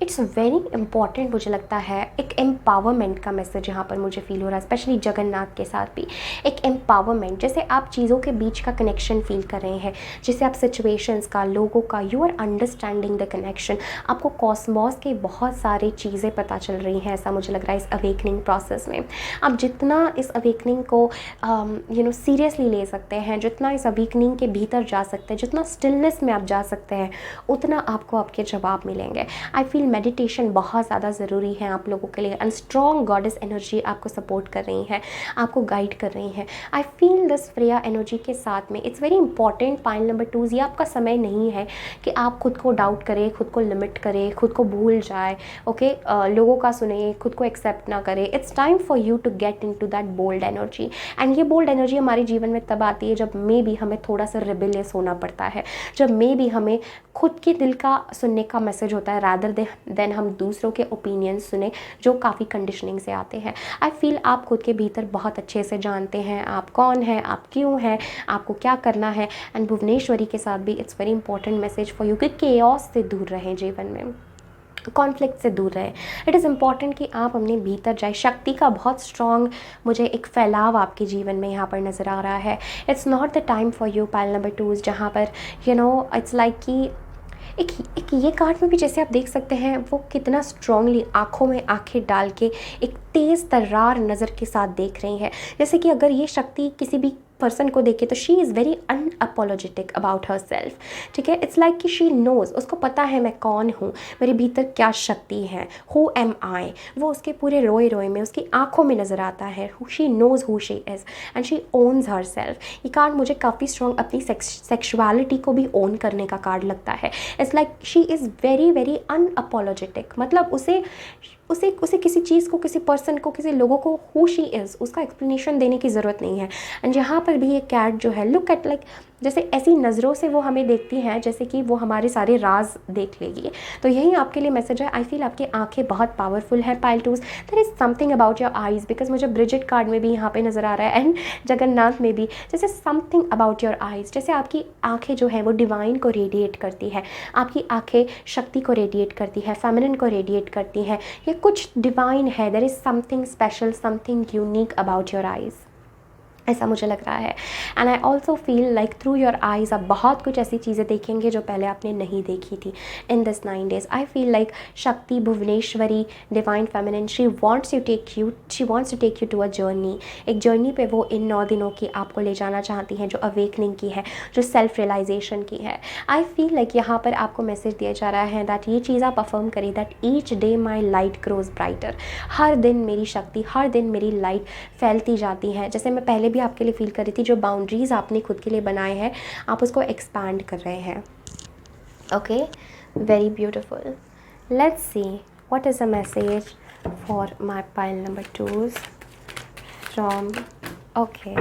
it's very important, मुझे लगता है एक एम्पावरमेंट का मैसेज यहाँ पर मुझे फील हो रहा है, स्पेशली जगन्नाथ के साथ भी एक एम्पावरमेंट। जैसे आप चीज़ों के बीच का कनेक्शन फील कर रहे हैं, जैसे आप सिचुएशंस का, लोगों का, you are understanding the connection. आपको कॉस्मॉस के बहुत सारी चीज़ें पता चल रही हैं, ऐसा मुझे लग रहा है इस अवेकनिंग प्रोसेस में। आप जितना इस अवेकनिंग को सीरियसली ले सकते हैं, जितना इस अवेकनिंग के भीतर जा सकते हैं, जितना स्टिलनेस में आप जा सकते हैं, उतना आपको आपके जवाब मिलेंगे। आई फील मेडिटेशन बहुत ज़्यादा ज़रूरी है आप लोगों के लिए, एंड स्ट्रॉन्ग गॉडेस एनर्जी आपको सपोर्ट कर रही है, आपको गाइड कर रही है। I feel this Freya energy के साथ में it's very important pile number 2, ये आपका समय नहीं है कि आप खुद को डाउट करें, खुद को लिमिट करें, खुद को भूल जाए। ओके, लोगों का सुने, खुद को एक्सेप्ट ना करें। It's time for you to get in to that bold energy. And ये बोल्ड एनर्जी हमारे जीवन में तब आती है जब मे बी हमें थोड़ा सा रिबेलियस होना पड़ता है, जब मे बी हमें खुद के दिल का सुनने का मैसेज होता है, रादर देन हम दूसरों के ओपिनियंस सुने जो काफ़ी कंडीशनिंग से आते हैं। आई फील आप खुद के भीतर बहुत अच्छे से जानते हैं आप कौन हैं, आप क्यों हैं, आपको क्या करना है। एंड भुवनेश्वरी के साथ भी it's very important message for you कि केओस से दूर रहें, जीवन में कॉन्फ्लिक्ट से दूर रहे। इट इज़ इम्पॉर्टेंट कि आप अपने भीतर जाए। शक्ति का बहुत स्ट्रॉन्ग मुझे एक फैलाव आपके जीवन में यहाँ पर नज़र आ रहा है। It's not the time for you pile number 2, जहाँ पर इट्स लाइक कि एक ये कार्ड में भी जैसे आप देख सकते हैं वो कितना स्ट्रांगली आँखों में आंखें डाल के एक तेज़ तर्रार नज़र के साथ देख रही हैं, जैसे कि अगर ये शक्ति किसी भी पर्सन को देखें तो she is very unapologetic about her self, ठीक है। इट्स लाइक कि शी नोज़, उसको पता है मैं कौन हूँ, मेरे भीतर क्या शक्ति है, हु एम आई, वो उसके पूरे रोए रोए में, उसकी आंखों में नज़र आता है। She knows who she is and she owns her self. ये कार्ड मुझे काफ़ी स्ट्रॉन्ग अपनी सेक्सुअलिटी को भी ओन करने का कार्ड लगता है। It's like she is very very unapologetic, मतलब उसे उसे उसे किसी चीज़ को, किसी पर्सन को, किसी लोगों को हु शी इज़ उसका एक्सप्लेनेशन देने की ज़रूरत नहीं है। एंड यहाँ पर भी ये कैट जो है, लुक एट, लाइक जैसे ऐसी नज़रों से वो हमें देखती हैं जैसे कि वो हमारे सारे राज देख लेगी। तो यही आपके लिए मैसेज है। आई फील आपकी आंखें बहुत पावरफुल है pile twos. There is something about your eyes, because मुझे ब्रिजिट कार्ड में भी यहाँ पे नज़र आ रहा है एंड जगन्नाथ में भी, जैसे समथिंग अबाउट योर आईज़, जैसे आपकी आंखें जो हैं वो डिवाइन को रेडिएट करती है, आपकी आंखें शक्ति को रेडिएट करती है, फेमिनिन को रेडिएट करती हैं, ये कुछ डिवाइन है। There is something special, something unique about your eyes, ऐसा मुझे लग रहा है। And I also feel like through your eyes आप बहुत कुछ ऐसी चीज़ें देखेंगे जो पहले आपने नहीं देखी थी in this 9 days। I feel like Shakti, Bhuvaneshwari, divine feminine, she wants to take you to a journey. एक जर्नी पे वो इन 9 दिनों की आपको ले जाना चाहती हैं, जो अवेकनिंग की है, जो सेल्फ रियलाइजेशन की है। आई फील लाइक यहाँ पर आपको मैसेज दिया जा रहा है दैट ये चीज़ आप अफर्म करें, that each day my light grows brighter. हर दिन मेरी शक्ति, हर दिन मेरी लाइट फैलती जाती है। जैसे मैं पहले भी आपके लिए फील कर रही थी, जो बाउंड्रीज़ आपने खुद के लिए बनाए हैं आप उसको एक्सपैंड कर रहे हैं। Okay, very beautiful. Let's see what is the message for my pile number 2 from, okay,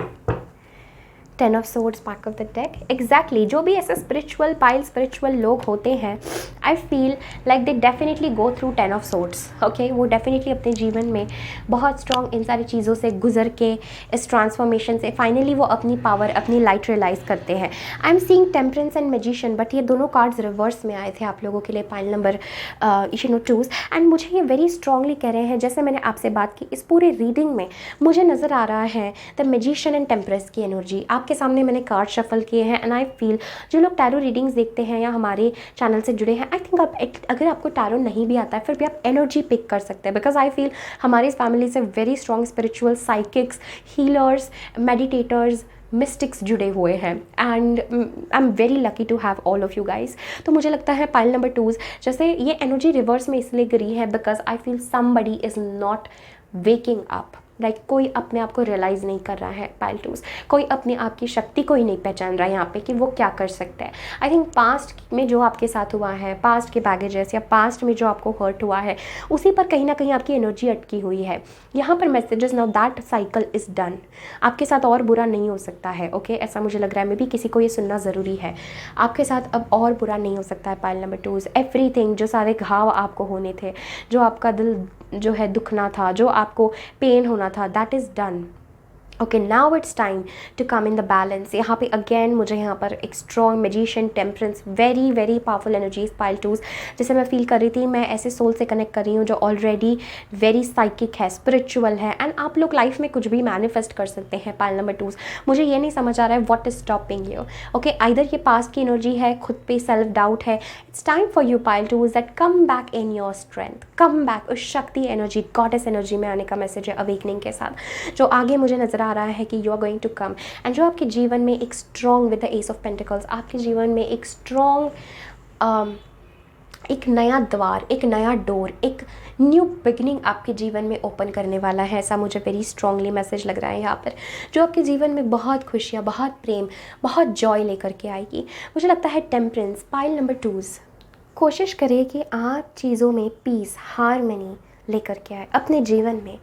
10 of swords back of the deck. Exactly, जो भी ऐसे स्पिरिचुअल लोग होते हैं, आई feel like they definitely go through 10 of swords. Okay, वो definitely अपने जीवन में बहुत स्ट्रॉन्ग इन सारी चीज़ों से गुजर के, इस ट्रांसफॉर्मेशन से फाइनली वो अपनी पावर, अपनी लाइट रियलाइज़ करते हैं। आई am seeing temperance and magician, but ये दोनों कार्ड्स रिवर्स में आए थे आप लोगों के लिए पाइल नंबर 2, एंड मुझे ये वेरी स्ट्रांगली कह रहे हैं, जैसे मैंने आपसे बात की, इस पूरे रीडिंग में मुझे नज़र आ रहा है द मैजिशियन एंड टेम्परेंस की एनर्जी। आपके सामने मैंने कार्ड शफल किए हैं एंड आई फील जो लोग टैरो रीडिंग्स देखते हैं या हमारे चैनल से जुड़े हैं, आई थिंक आप अगर आपको टैरो नहीं भी आता है फिर भी आप एनर्जी पिक कर सकते हैं, बिकॉज आई फील हमारी फैमिली से very strong spiritual psychics, healers, meditators, mystics जुड़े हुए हैं and I am very lucky to have all of you guys. तो मुझे लगता है पाइल नंबर 2 जैसे ये एनर्जी रिवर्स में इसलिए गिरी है because I feel somebody is not waking up, like कोई अपने आप को रियलाइज़ नहीं कर रहा है पाइल 2, कोई अपने आप की शक्ति को ही नहीं पहचान रहा है यहाँ पे कि वो क्या कर सकता है। आई थिंक पास्ट में जो आपके साथ हुआ है, पास्ट के बैगेजेस या पास्ट में जो आपको हर्ट हुआ है, उसी पर कहीं ना कहीं आपकी एनर्जी अटकी हुई है। यहाँ पर messages, now that cycle is done, आपके साथ और बुरा नहीं हो सकता है। ओके, ऐसा मुझे लग रहा है, मे बी किसी को ये सुनना ज़रूरी है, आपके साथ अब और बुरा नहीं हो सकता है पाइल नंबर 2। एवरीथिंग, जो सारे घाव आपको होने थे, जो आपका दिल जो है दुखना था, जो आपको पेन होना था, that is done. Okay, now it's time to come in the balance. यहाँ पे अगेन मुझे यहाँ पर एक strong magician, temperance, very very powerful energies pile 2। जैसे मैं फील कर रही थी, मैं ऐसे सोल से कनेक्ट कर रही हूँ जो ऑलरेडी वेरी साइकिक है, स्पिरिचुअल है, एंड आप लोग लाइफ में कुछ भी मैनिफेस्ट कर सकते हैं पाइल नंबर 2। मुझे ये नहीं समझ आ रहा है what is stopping you. Okay, either ये पास्ट की एनर्जी है, खुद पे सेल्फ डाउट है, it's time for you pile 2 that come back in your strength, come back उस शक्ति एनर्जी, गॉडेस एनर्जी में आने का मैसेज है अवेकनिंग के साथ, जो आगे मुझे नजर आ रहा है कि you are going to come, and जो आपके जीवन में एक strong with the ace of pentacles, आपके जीवन में एक स्ट्रॉन्ग एक नया द्वार, एक नया डोर, एक न्यू बिगनिंग आपके जीवन में ओपन करने वाला है। ऐसा मुझे वेरी स्ट्रांगली मैसेज लग रहा है यहाँ पर, जो आपके जीवन में बहुत खुशियाँ, बहुत प्रेम, बहुत जॉय लेकर के आएगी। मुझे लगता है टेम्परेंस पाइल नंबर 2, कोशिश करें कि आप चीज़ों में पीस, हार्मनी लेकर के आए अपने जीवन में।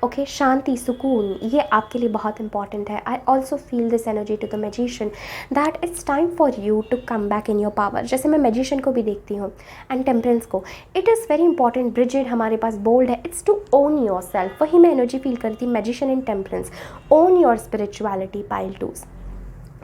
ओके, शांति, सुकून, ये आपके लिए बहुत इंपॉर्टेंट है। I also feel this energy to the magician that it's time for you to come back in your power. जैसे मैं मैजिशियन को भी देखती हूँ एंड टेम्परेंस को, it is very important. Brigid हमारे पास बोल्ड है, it's to own yourself, वही मैं एनर्जी फील करती, magician and temperance, own your spirituality pile 2,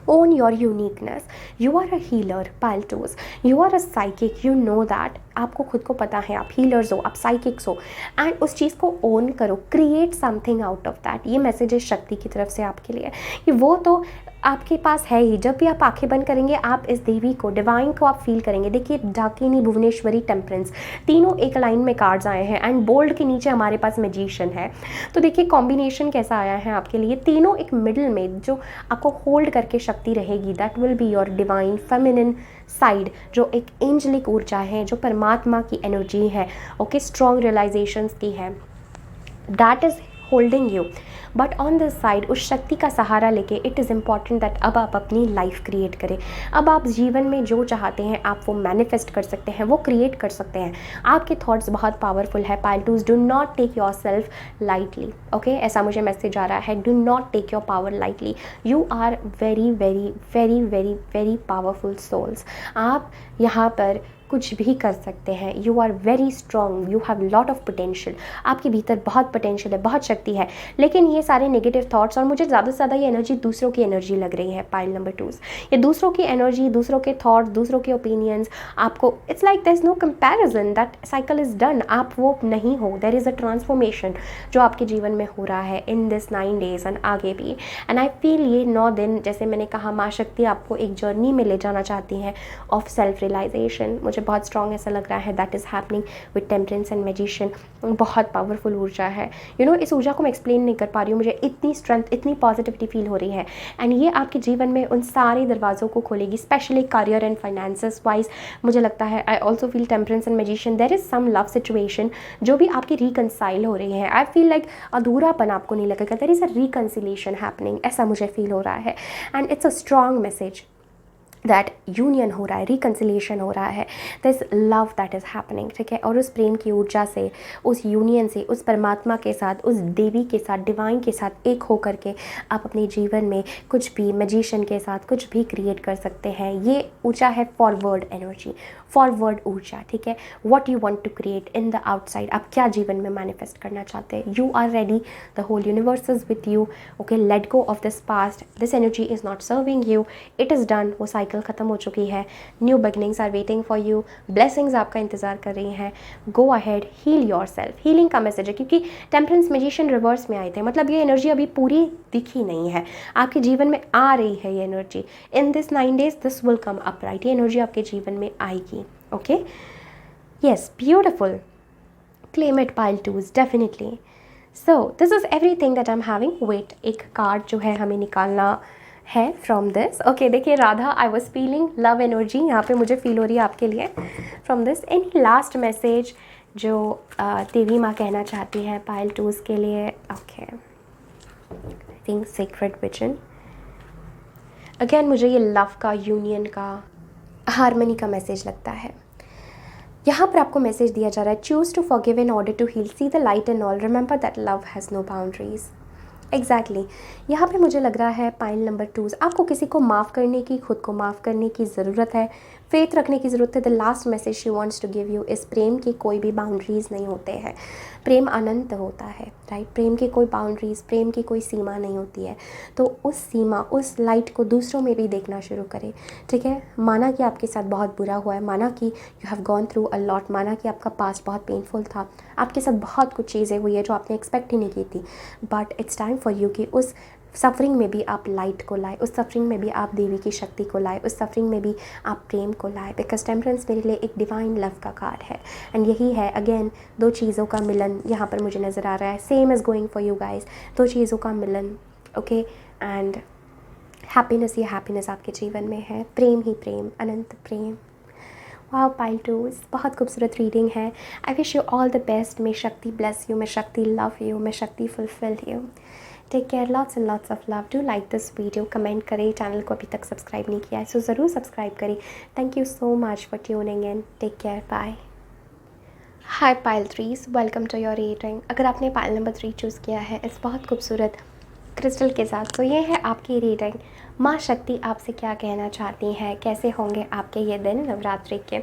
own your uniqueness. You are a healer, pile 2s. You are a psychic, you know that. आपको खुद को पता है, आप हीलर्स हो, आप साइकिक्स हो, एंड उस चीज़ को ओन करो, create something out of that. ये मैसेज है शक्ति की तरफ से आपके लिए कि वो तो आपके पास है ही। जब भी आप आंखें बंद करेंगे आप इस देवी को, डिवाइन को आप फील करेंगे। देखिए डाकिनी, भुवनेश्वरी, टेम्परेंस, तीनों एक लाइन में कार्ड्स आए हैं एंड बोल्ड के नीचे हमारे पास मैजिशियन है। तो देखिए कॉम्बिनेशन कैसा आया है आपके लिए, तीनों एक मिडिल में जो आपको होल्ड करके शक्ति रहेगी, that will be your divine feminine side, जो एक एंजलिक ऊर्जा है, जो परमात्मा की एनर्जी है, ओके, स्ट्रॉन्ग रियलाइजेशंस की है, that is holding you. But on this side उस शक्ति का सहारा लेके इट इज़ इम्पॉर्टेंट दैट अब आप अपनी लाइफ क्रिएट करें। अब आप जीवन में जो चाहते हैं आप वो मैनिफेस्ट कर सकते हैं, वो क्रिएट कर सकते हैं। आपके थॉट्स बहुत पावरफुल है pile twos, do not take your self lightly, okay, ऐसा मुझे मैसेज आ रहा है। Do not take your power lightly, you are very very very very very powerful souls. आप यहाँ पर कुछ भी कर सकते हैं, you are very strong, you have lot of potential, आपके भीतर बहुत पोटेंशियल है, बहुत शक्ति है। लेकिन ये सारे नेगेटिव थॉट्स, और मुझे ज़्यादा से ज़्यादा ये एनर्जी दूसरों की एनर्जी लग रही है पाइल नंबर 2, ये दूसरों की एनर्जी, दूसरों के थॉट्स, दूसरों के ओपिनियंस, आपको it's like there is no comparison, that cycle is done, आप वो नहीं हो। देयर इज़ अ ट्रांसफॉर्मेशन जो आपके जीवन में हो रहा है इन दिस 9 days एंड आगे भी। एंड आई फील ये 9 दिन, जैसे मैंने कहा, माँ शक्ति आपको एक जर्नी में ले जाना चाहती हैं ऑफ सेल्फ रियलाइजेशन। मुझे बहुत स्ट्रॉन्ग ऐसा लग रहा है that is happening with temperance and magician. बहुत पावरफुल ऊर्जा है, यू नो, इस ऊर्जा को मैं एक्सप्लेन नहीं कर पा रही हूँ, मुझे इतनी स्ट्रेंथ, इतनी पॉजिटिविटी फील हो रही है। एंड ये आपके जीवन में उन सारे दरवाज़ों को खोलेगी, specially career and finances wise. मुझे लगता है I also feel temperance and magician, there is some love situation जो भी आपकी रिकनसाइल हो रही है। आई फील लाइक अधूरापन आपको नहीं लगेगा, there is a reconciliation happening, ऐसा मुझे फील हो रहा है। And it's a strong message that union हो रहा है, रिकन्सिलेशन हो रहा है, this love that is happening, ठीक है। और उस प्रेम की ऊर्जा से, उस यूनियन से, उस परमात्मा के साथ, उस देवी के साथ, डिवाइन के साथ एक हो करके आप अपने जीवन में कुछ भी, मैजिशियन के साथ कुछ भी क्रिएट कर सकते हैं। ये ऊर्जा है फॉरवर्ड एनर्जी, फॉरवर्ड ऊर्जा, ठीक है। What you want to create in the outside, आप क्या जीवन में मैनिफेस्ट करना चाहते हैं, you are ready, the whole universe is with you, okay. Let go of this past, this energy is not serving you, it is done, वो cycle ख़त्म हो चुकी है। New beginnings are waiting for you, blessings आपका इंतज़ार कर रही हैं। Go ahead, heal yourself, healing का मैसेज है, क्योंकि टेम्परेंस मैजिशियन रिवर्स में आए थे, मतलब ये एनर्जी अभी पूरी दिखी नहीं है, आपके जीवन में आ रही है ये energy. In this 9 days this will come up, right, ये एनर्जी आपके जीवन में आएगी, okay. Yes, beautiful, claim it pile 2s, definitely. So this is everything that I'm having. wait, एक कार्ड जो है हमें निकालना है फ्रॉम दिस, ओके। देखिए Radha, I was feeling love energy यहाँ पे मुझे फील हो रही है आपके लिए from this. Any last message जो देवी माँ कहना चाहती है पाइल 2s के लिए, okay. I think secret vision, again मुझे ये लव का, यूनियन का, हारमनी का मैसेज लगता है। यहाँ पर आपको मैसेज दिया जा रहा है, choose to forgive in order to heal, see the light and all, remember that love has no boundaries. Exactly, यहाँ पे मुझे लग रहा है पाइल नंबर 2, आपको किसी को माफ़ करने की, खुद को माफ़ करने की ज़रूरत है, फेथ रखने की ज़रूरत है। The last message she wants to give you इस प्रेम की कोई भी बाउंड्रीज़ नहीं होते हैं, प्रेम अनंत होता है, राइट। प्रेम की कोई बाउंड्रीज़, प्रेम की कोई सीमा नहीं होती है। तो उस सीमा, उस लाइट को दूसरों में भी देखना शुरू करें, ठीक है। माना कि आपके साथ बहुत बुरा हुआ है, माना कि you have gone through a lot, माना कि आपका पास्ट बहुत पेनफुल था, आपके साथ बहुत कुछ चीज़ें हुई है जो आपने एक्सपेक्ट ही नहीं की थी, but it's time for you कि उस सफरिंग में भी आप लाइट को लाए, उस सफरिंग में भी आप देवी की शक्ति को लाए, उस सफरिंग में भी आप प्रेम को लाए, बिकॉज टेम्परेंस मेरे लिए एक डिवाइन लव का कार्ड है। एंड यही है, अगेन, दो चीज़ों का मिलन यहाँ पर मुझे नज़र आ रहा है। Same is going for you guys, दो चीज़ों का मिलन, ओके। एंड हैप्पीनेस, ये हैप्पीनेस आपके जीवन में है, प्रेम ही प्रेम, अनंत प्रेम। वाह पाइल 2s, बहुत खूबसूरत रीडिंग है। I wish you all the best, may Shakti bless you, may Shakti love you, may Shakti fulfil you. Take care, lots and lots of love. Do like this video, comment करें, channel को अभी तक subscribe नहीं किया है सो ज़रूर सब्सक्राइब करें। Thank you so much for tuning in, take care, bye. Hi pile 3s, welcome to your reading. अगर आपने पाइल नंबर 3 चूज़ किया है इस बहुत खूबसूरत क्रिस्टल के साथ, तो ये है आपकी रीडिंग। माँ शक्ति आपसे क्या कहना चाहती हैं, कैसे होंगे आपके ये दिन नवरात्रि के।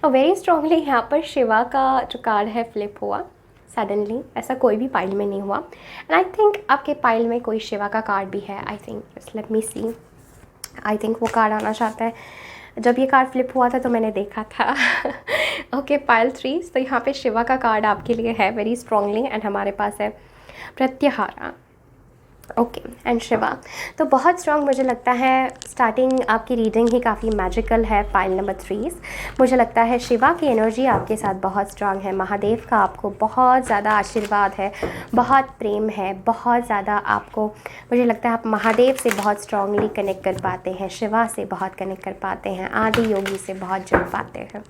और वेरी स्ट्रांगली यहाँ पर शिवा का जो कार्ड है फ्लिप हुआ सडनली, ऐसा कोई भी पाइल में नहीं हुआ। एंड आई थिंक आपके पाइल में कोई शिवा का कार्ड भी है, I think, let me see, I think वो कार्ड आना चाहता है। जब ये कार्ड फ्लिप हुआ था तो मैंने देखा था। ओके पाइल 3, तो यहाँ पे शिवा का कार्ड आपके लिए है वेरी स्ट्रांगली, एंड हमारे पास है प्रत्याहारा। ओके एंड शिवा, तो बहुत स्ट्रॉन्ग मुझे लगता है। स्टार्टिंग आपकी रीडिंग ही काफ़ी मैजिकल है पाइल नंबर 3। मुझे लगता है शिवा की एनर्जी आपके साथ बहुत स्ट्रॉन्ग है। महादेव का आपको बहुत ज़्यादा आशीर्वाद है, बहुत प्रेम है, बहुत ज़्यादा आपको, मुझे लगता है आप महादेव से बहुत स्ट्रांगली कनेक्ट कर पाते हैं, शिवा से बहुत कनेक्ट कर पाते हैं, आदि योगी से बहुत जुड़ पाते हैं।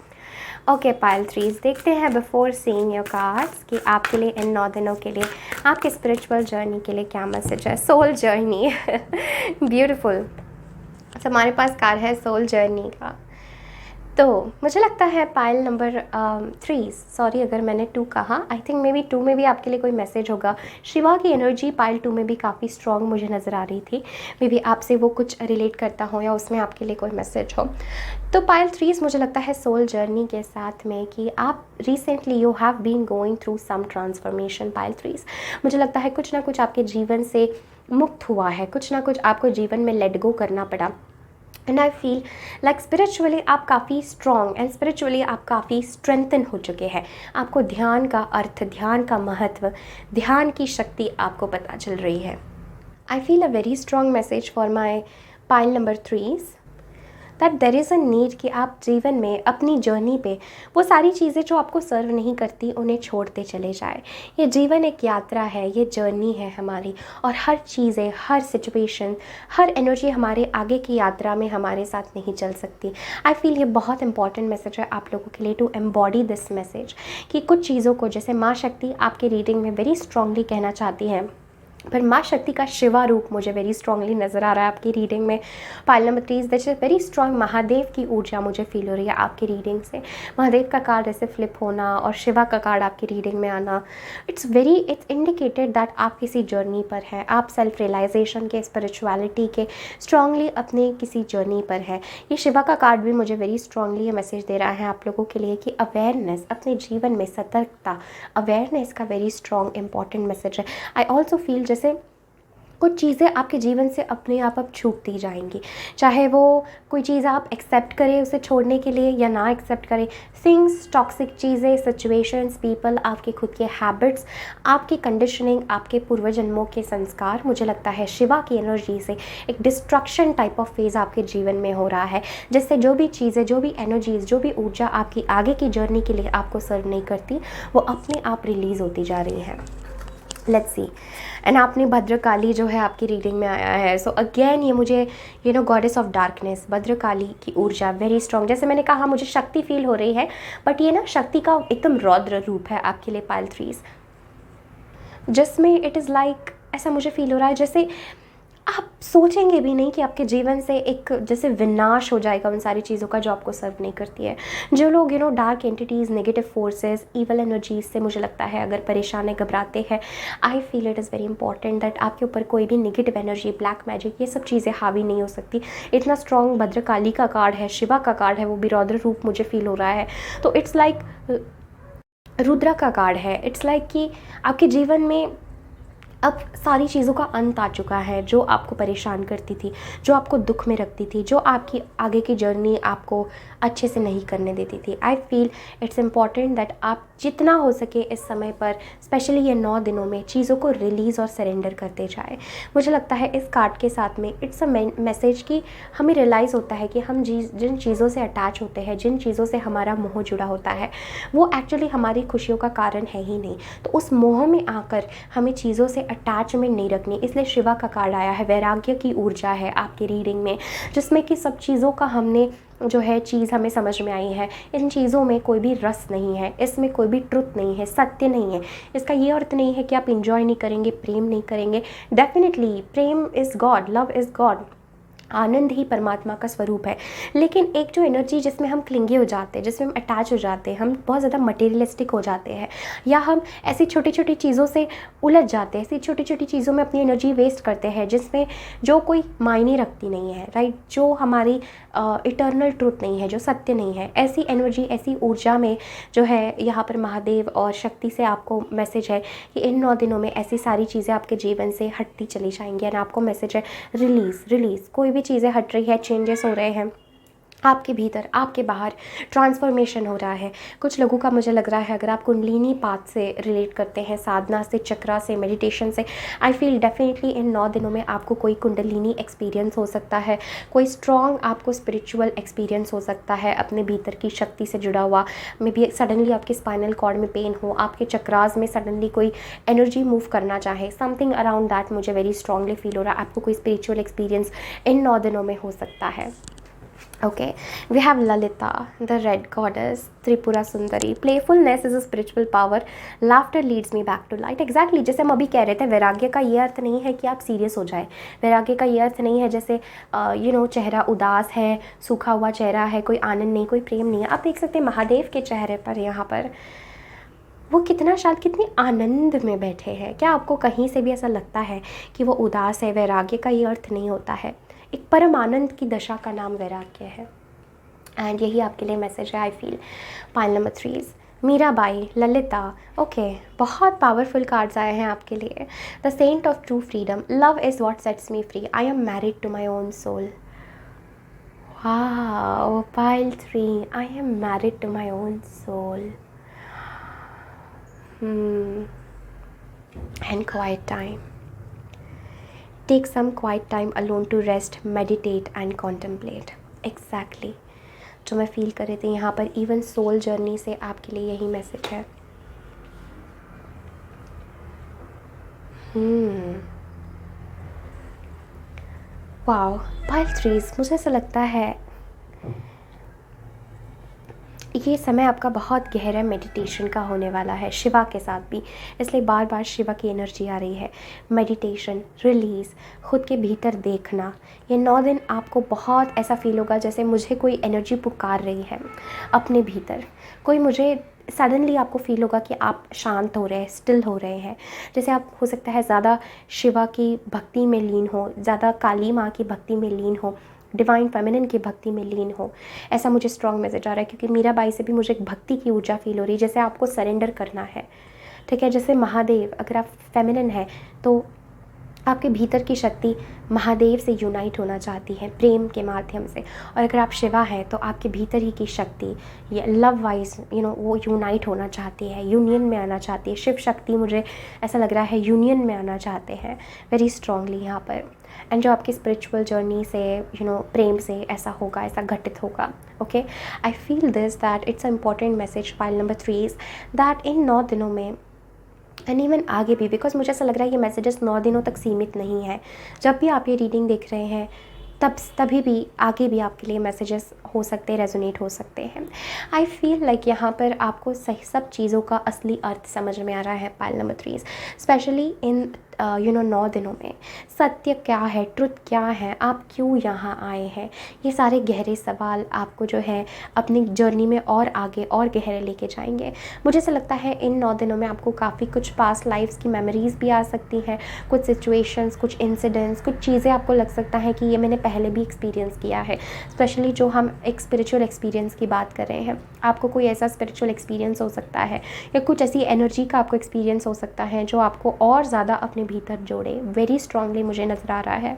ओके पाइल 3, देखते हैं बिफोर सीइंग योर कार्ड्स कि आपके लिए इन 9 दिनों के लिए आपके स्पिरिचुअल जर्नी के लिए क्या मैसेज है। Soul journey, beautiful. तो हमारे पास कार्ड है सोल जर्नी का। तो मुझे लगता है पाइल नंबर 3, सॉरी अगर मैंने 2 कहा, आई थिंक मे बी 2 में भी आपके लिए कोई मैसेज होगा। शिवा की एनर्जी पाइल 2 में भी काफ़ी स्ट्रॉन्ग मुझे नज़र आ रही थी। मे बी आपसे वो कुछ रिलेट करता हो या उसमें आपके लिए कोई मैसेज हो। तो पाइल 3 मुझे लगता है सोल जर्नी के साथ में कि आप recently you have been going through some transformation. Pile 3 मुझे लगता है कुछ ना कुछ आपके जीवन से मुक्त हुआ है, कुछ ना कुछ आपको जीवन में लेट गो करना पड़ा। And I feel like spiritually आप काफ़ी स्ट्रॉन्ग एंड स्पिरिचुअली आप काफ़ी स्ट्रेंथन हो चुके हैं। आपको ध्यान का अर्थ, ध्यान का महत्व, ध्यान की शक्ति आपको पता चल रही है। I feel a very strong message for my pile number 3 that there is a need कि आप जीवन में अपनी जर्नी पे वो सारी चीज़ें जो आपको सर्व नहीं करती उन्हें छोड़ते चले जाए। ये जीवन एक यात्रा है, ये जर्नी है हमारी, और हर चीज़ें, हर सिचुएशन, हर एनर्जी हमारे आगे की यात्रा में हमारे साथ नहीं चल सकती। आई फील ये बहुत इंपॉर्टेंट मैसेज है आप लोगों के लिए टू एम्बॉडी दिस मैसेज कि कुछ चीज़ों को, जैसे माँ शक्ति आपके रीडिंग में वेरी स्ट्रांगली कहना चाहती हैं, पर माँ शक्ति का शिवा रूप मुझे वेरी स्ट्रांगली नज़र आ रहा है आपकी रीडिंग में। Pile number 3 that is very strong Mahadev की ऊर्जा मुझे फील हो रही है आपकी रीडिंग से। महादेव का कार्ड ऐसे फ्लिप होना और शिवा का कार्ड आपकी रीडिंग में आना, इट्स इंडिकेटेड दैट आप किसी जर्नी पर हैं, आप सेल्फ रियलाइजेशन के, स्पिरिचुअलिटी के स्ट्रांगली अपने किसी जर्नी पर है। ये शिवा का कार्ड भी मुझे वेरी स्ट्रांगली ये मैसेज दे रहा है आप लोगों के लिए कि अवेयरनेस, अपने जीवन में सतर्कता, अवेयरनेस का वेरी स्ट्रांग इंपॉर्टेंट मैसेज है। आई ऑल्सो फील जैसे कुछ चीज़ें आपके जीवन से अपने आप अब छूटती जाएंगी, चाहे वो कोई चीज़ आप एक्सेप्ट करें उसे छोड़ने के लिए या ना एक्सेप्ट करें। थिंग्स, टॉक्सिक चीज़ें, सिचुएशंस, पीपल, आपके खुद के हैबिट्स, आपकी कंडीशनिंग, आपके पूर्वजन्मों के संस्कार, मुझे लगता है शिवा की एनर्जी से एक डिस्ट्रक्शन टाइप ऑफ फेज़ आपके जीवन में हो रहा है, जिससे जो भी चीज़ें, जो भी एनर्जीज़, जो भी ऊर्जा आपकी आगे की जर्नी के लिए आपको सर्व नहीं करती, वो अपने आप रिलीज़ होती जा रही हैं। Let's see. एंड आपने भद्रकाली जो है आपकी रीडिंग में आया है। सो अगेन ये मुझे गॉडेस ऑफ डार्कनेस, भद्रकाली की ऊर्जा वेरी स्ट्रॉन्ग, जैसे मैंने कहा मुझे शक्ति फील हो रही है, बट ये ना शक्ति का एकदम रौद्र रूप है आपके लिए पाइल 3, जिसमें इट इज़ लाइक ऐसा मुझे फील हो रहा है जैसे आप सोचेंगे भी नहीं कि आपके जीवन से एक जैसे विनाश हो जाएगा उन सारी चीज़ों का जो आपको सर्व नहीं करती है। जो लोग dark entities, negative forces, evil energies से मुझे लगता है अगर परेशान है, घबराते हैं, I feel it is very important that आपके ऊपर कोई भी नेगेटिव एनर्जी, ब्लैक मैजिक, ये सब चीज़ें हावी नहीं हो सकती। इतना स्ट्रॉन्ग भद्रकाली का कार्ड है, शिवा का कार्ड है, वो भी रौद्र रूप मुझे फील हो रहा है। तो इट्स लाइक रुद्रा का कार्ड है। इट्स लाइक कि आपके जीवन में अब सारी चीज़ों का अंत आ चुका है, जो आपको परेशान करती थी, जो आपको दुख में रखती थी, जो आपकी आगे की जर्नी आपको अच्छे से नहीं करने देती थी। I feel it's important that आप जितना हो सके इस समय पर, स्पेशली ये 9 दिनों में, चीज़ों को रिलीज़ और सरेंडर करते जाए। मुझे लगता है इस कार्ड के साथ में इट्स अ मैसेज कि हमें रियलाइज़ होता है कि हम जिन चीज़ों से अटैच होते हैं, जिन चीज़ों से हमारा मोह जुड़ा होता है, वो एक्चुअली हमारी खुशियों का कारण है ही नहीं। तो उस मोह में आकर हमें चीज़ों से अटैचमेंट नहीं रखनी। इसलिए शिवा का कार्ड आया है, वैराग्य की ऊर्जा है आपकी रीडिंग में, जिसमें कि सब चीज़ों का हमने जो है चीज़ हमें समझ में आई है। इन चीज़ों में कोई भी रस नहीं है, इसमें कोई भी ट्रुथ नहीं है, सत्य नहीं है। इसका ये अर्थ नहीं है कि आप इंजॉय नहीं करेंगे, प्रेम नहीं करेंगे। डेफिनेटली प्रेम is God, love is God, आनंद ही परमात्मा का स्वरूप है। लेकिन एक जो एनर्जी जिसमें हम क्लिंगी हो जाते हैं, जिसमें हम अटैच हो जाते हैं, हम बहुत ज़्यादा मटेरियलिस्टिक हो जाते हैं, या हम ऐसी छोटी छोटी चीज़ों से उलझ जाते हैं, ऐसी छोटी छोटी चीज़ों में अपनी एनर्जी वेस्ट करते हैं जिसमें जो कोई मायने रखती नहीं है, राइट, जो हमारी इटर्नल ट्रूथ नहीं है, जो सत्य नहीं है। ऐसी एनर्जी, ऐसी ऊर्जा में जो है यहाँ पर महादेव और शक्ति से आपको मैसेज है कि इन 9 दिनों में ऐसी सारी चीज़ें आपके जीवन से हटती चली जाएंगी। एंड आपको मैसेज है रिलीज़, कोई भी चीज़ें हट रही है, चेंजेस हो रहे हैं, आपके भीतर, आपके बाहर ट्रांसफॉर्मेशन हो रहा है। कुछ लोगों का मुझे लग रहा है, अगर आप कुंडलिनी पाथ से रिलेट करते हैं, साधना से, चक्रा से, मेडिटेशन से, आई फील डेफिनेटली इन 9 दिनों में आपको कोई कुंडलिनी एक्सपीरियंस हो सकता है, कोई स्ट्रॉन्ग आपको स्पिरिचुअल एक्सपीरियंस हो सकता है अपने भीतर की शक्ति से जुड़ा हुआ। मे बी सडनली आपके स्पाइनल कॉर्ड में पेन हो, आपके चक्रास में सडनली कोई एनर्जी मूव करना चाहे, समथिंग अराउंड दैट मुझे वेरी स्ट्रांगली फील हो रहा है। आपको कोई स्पिरिचुअल एक्सपीरियंस इन 9 दिनों में हो सकता है। Okay, we have Lalita, the red goddess, Tripura Sundari. Playfulness is a spiritual power. Laughter leads me back to light. Exactly, जैसे हम अभी कह रहे थे, वैराग्य का ये अर्थ नहीं है कि आप सीरियस हो जाए। वैराग्य का ये अर्थ नहीं है जैसे चेहरा उदास है, सूखा हुआ चेहरा है, कोई आनंद नहीं, कोई प्रेम नहीं है। आप देख सकते हैं महादेव के चेहरे पर यहाँ पर वो कितना शायद कितनी आनंद में बैठे हैं। क्या आपको कहीं से भी ऐसा लगता है कि वो उदास है? वैराग्य का ये अर्थ नहीं होता है। एक परम आनंद की दशा का नाम वैराग्य है। एंड यही आपके लिए मैसेज है, I feel. Pile number 3, Mirabai, Lalita. Okay, बहुत पावरफुल कार्ड्स आए हैं आपके लिए। The saint of true freedom, love is what sets me free, I am married to my own soul. Wow, pile 3, I am married to my own soul. And quiet time. Take some quiet time alone to rest, meditate and contemplate. Exactly. जो मैं feel कर रही थी यहाँ पर, even soul journey से आपके लिए यही मैसेज है। वाओ, पाइल 3, मुझे ऐसा लगता है ये समय आपका बहुत गहरा मेडिटेशन का होने वाला है, शिवा के साथ भी, इसलिए बार बार शिवा की एनर्जी आ रही है। मेडिटेशन, रिलीज़, खुद के भीतर देखना। ये 9 दिन आपको बहुत ऐसा फील होगा जैसे मुझे कोई एनर्जी पुकार रही है अपने भीतर। कोई मुझे सडनली आपको फील होगा कि आप शांत हो रहे हैं, स्टिल हो रहे हैं। जैसे आप हो सकता है ज़्यादा शिवा की भक्ति में लीन हो, ज़्यादा काली माँ की भक्ति में लीन हो, डिवाइन फेमिनिन की भक्ति में लीन हो। ऐसा मुझे स्ट्रॉन्ग मैसेज आ रहा है, क्योंकि मीराबाई से भी मुझे एक भक्ति की ऊर्जा फील हो रही है, जैसे आपको सरेंडर करना है। ठीक है, जैसे महादेव, अगर आप फेमिनिन है तो आपके भीतर की शक्ति महादेव से यूनाइट होना चाहती है प्रेम के माध्यम से, और अगर आप शिवा है तो आपके भीतर ही की शक्ति ये लव वाइज वो यूनाइट होना चाहती है, यूनियन में आना चाहती है। शिव शक्ति मुझे ऐसा लग रहा है यूनियन में आना चाहते हैं वेरी स्ट्रांगली यहाँ पर। एंड जो आपकी स्पिरिचुअल जर्नी से प्रेम से ऐसा होगा, ऐसा घटित होगा। Okay, I feel this that it's a important message. Pile number 3 that in 9 दिनों में एंड इवन आगे भी, बिकॉज मुझे ऐसा लग रहा है ये मैसेजेस 9 दिनों तक सीमित नहीं है। जब भी आप ये रीडिंग देख रहे हैं तभी भी आगे भी आपके लिए मैसेजेस हो सकते हैं, रेजोनेट हो सकते हैं। आई फील लाइक यहाँ पर आपको सही सब चीज़ों का असली अर्थ समझ में आ रहा है। पाइल नंबर 3 स्पेशली इन 9 दिनों में सत्य क्या है, ट्रुथ क्या है, आप क्यों यहाँ आए हैं, ये सारे गहरे सवाल आपको जो है अपनी जर्नी में और आगे और गहरे लेके जाएंगे। मुझे ऐसा लगता है इन 9 दिनों में आपको काफ़ी कुछ पास्ट लाइफ्स की मेमोरीज़ भी आ सकती हैं, कुछ सिचुएशंस, कुछ इंसिडेंट्स, कुछ चीज़ें आपको लग सकता है कि ये मैंने पहले भी एक्सपीरियंस किया है। स्पेशली जो हम एक स्पिरिचुअल एक्सपीरियंस की बात कर रहे हैं, आपको कोई ऐसा स्पिरिचुअल एक्सपीरियंस हो सकता है या कुछ ऐसी एनर्जी का आपको एक्सपीरियंस हो सकता है जो आपको और ज़्यादा अपने भीतर जोड़े। वेरी स्ट्रांगली मुझे नज़र आ रहा है।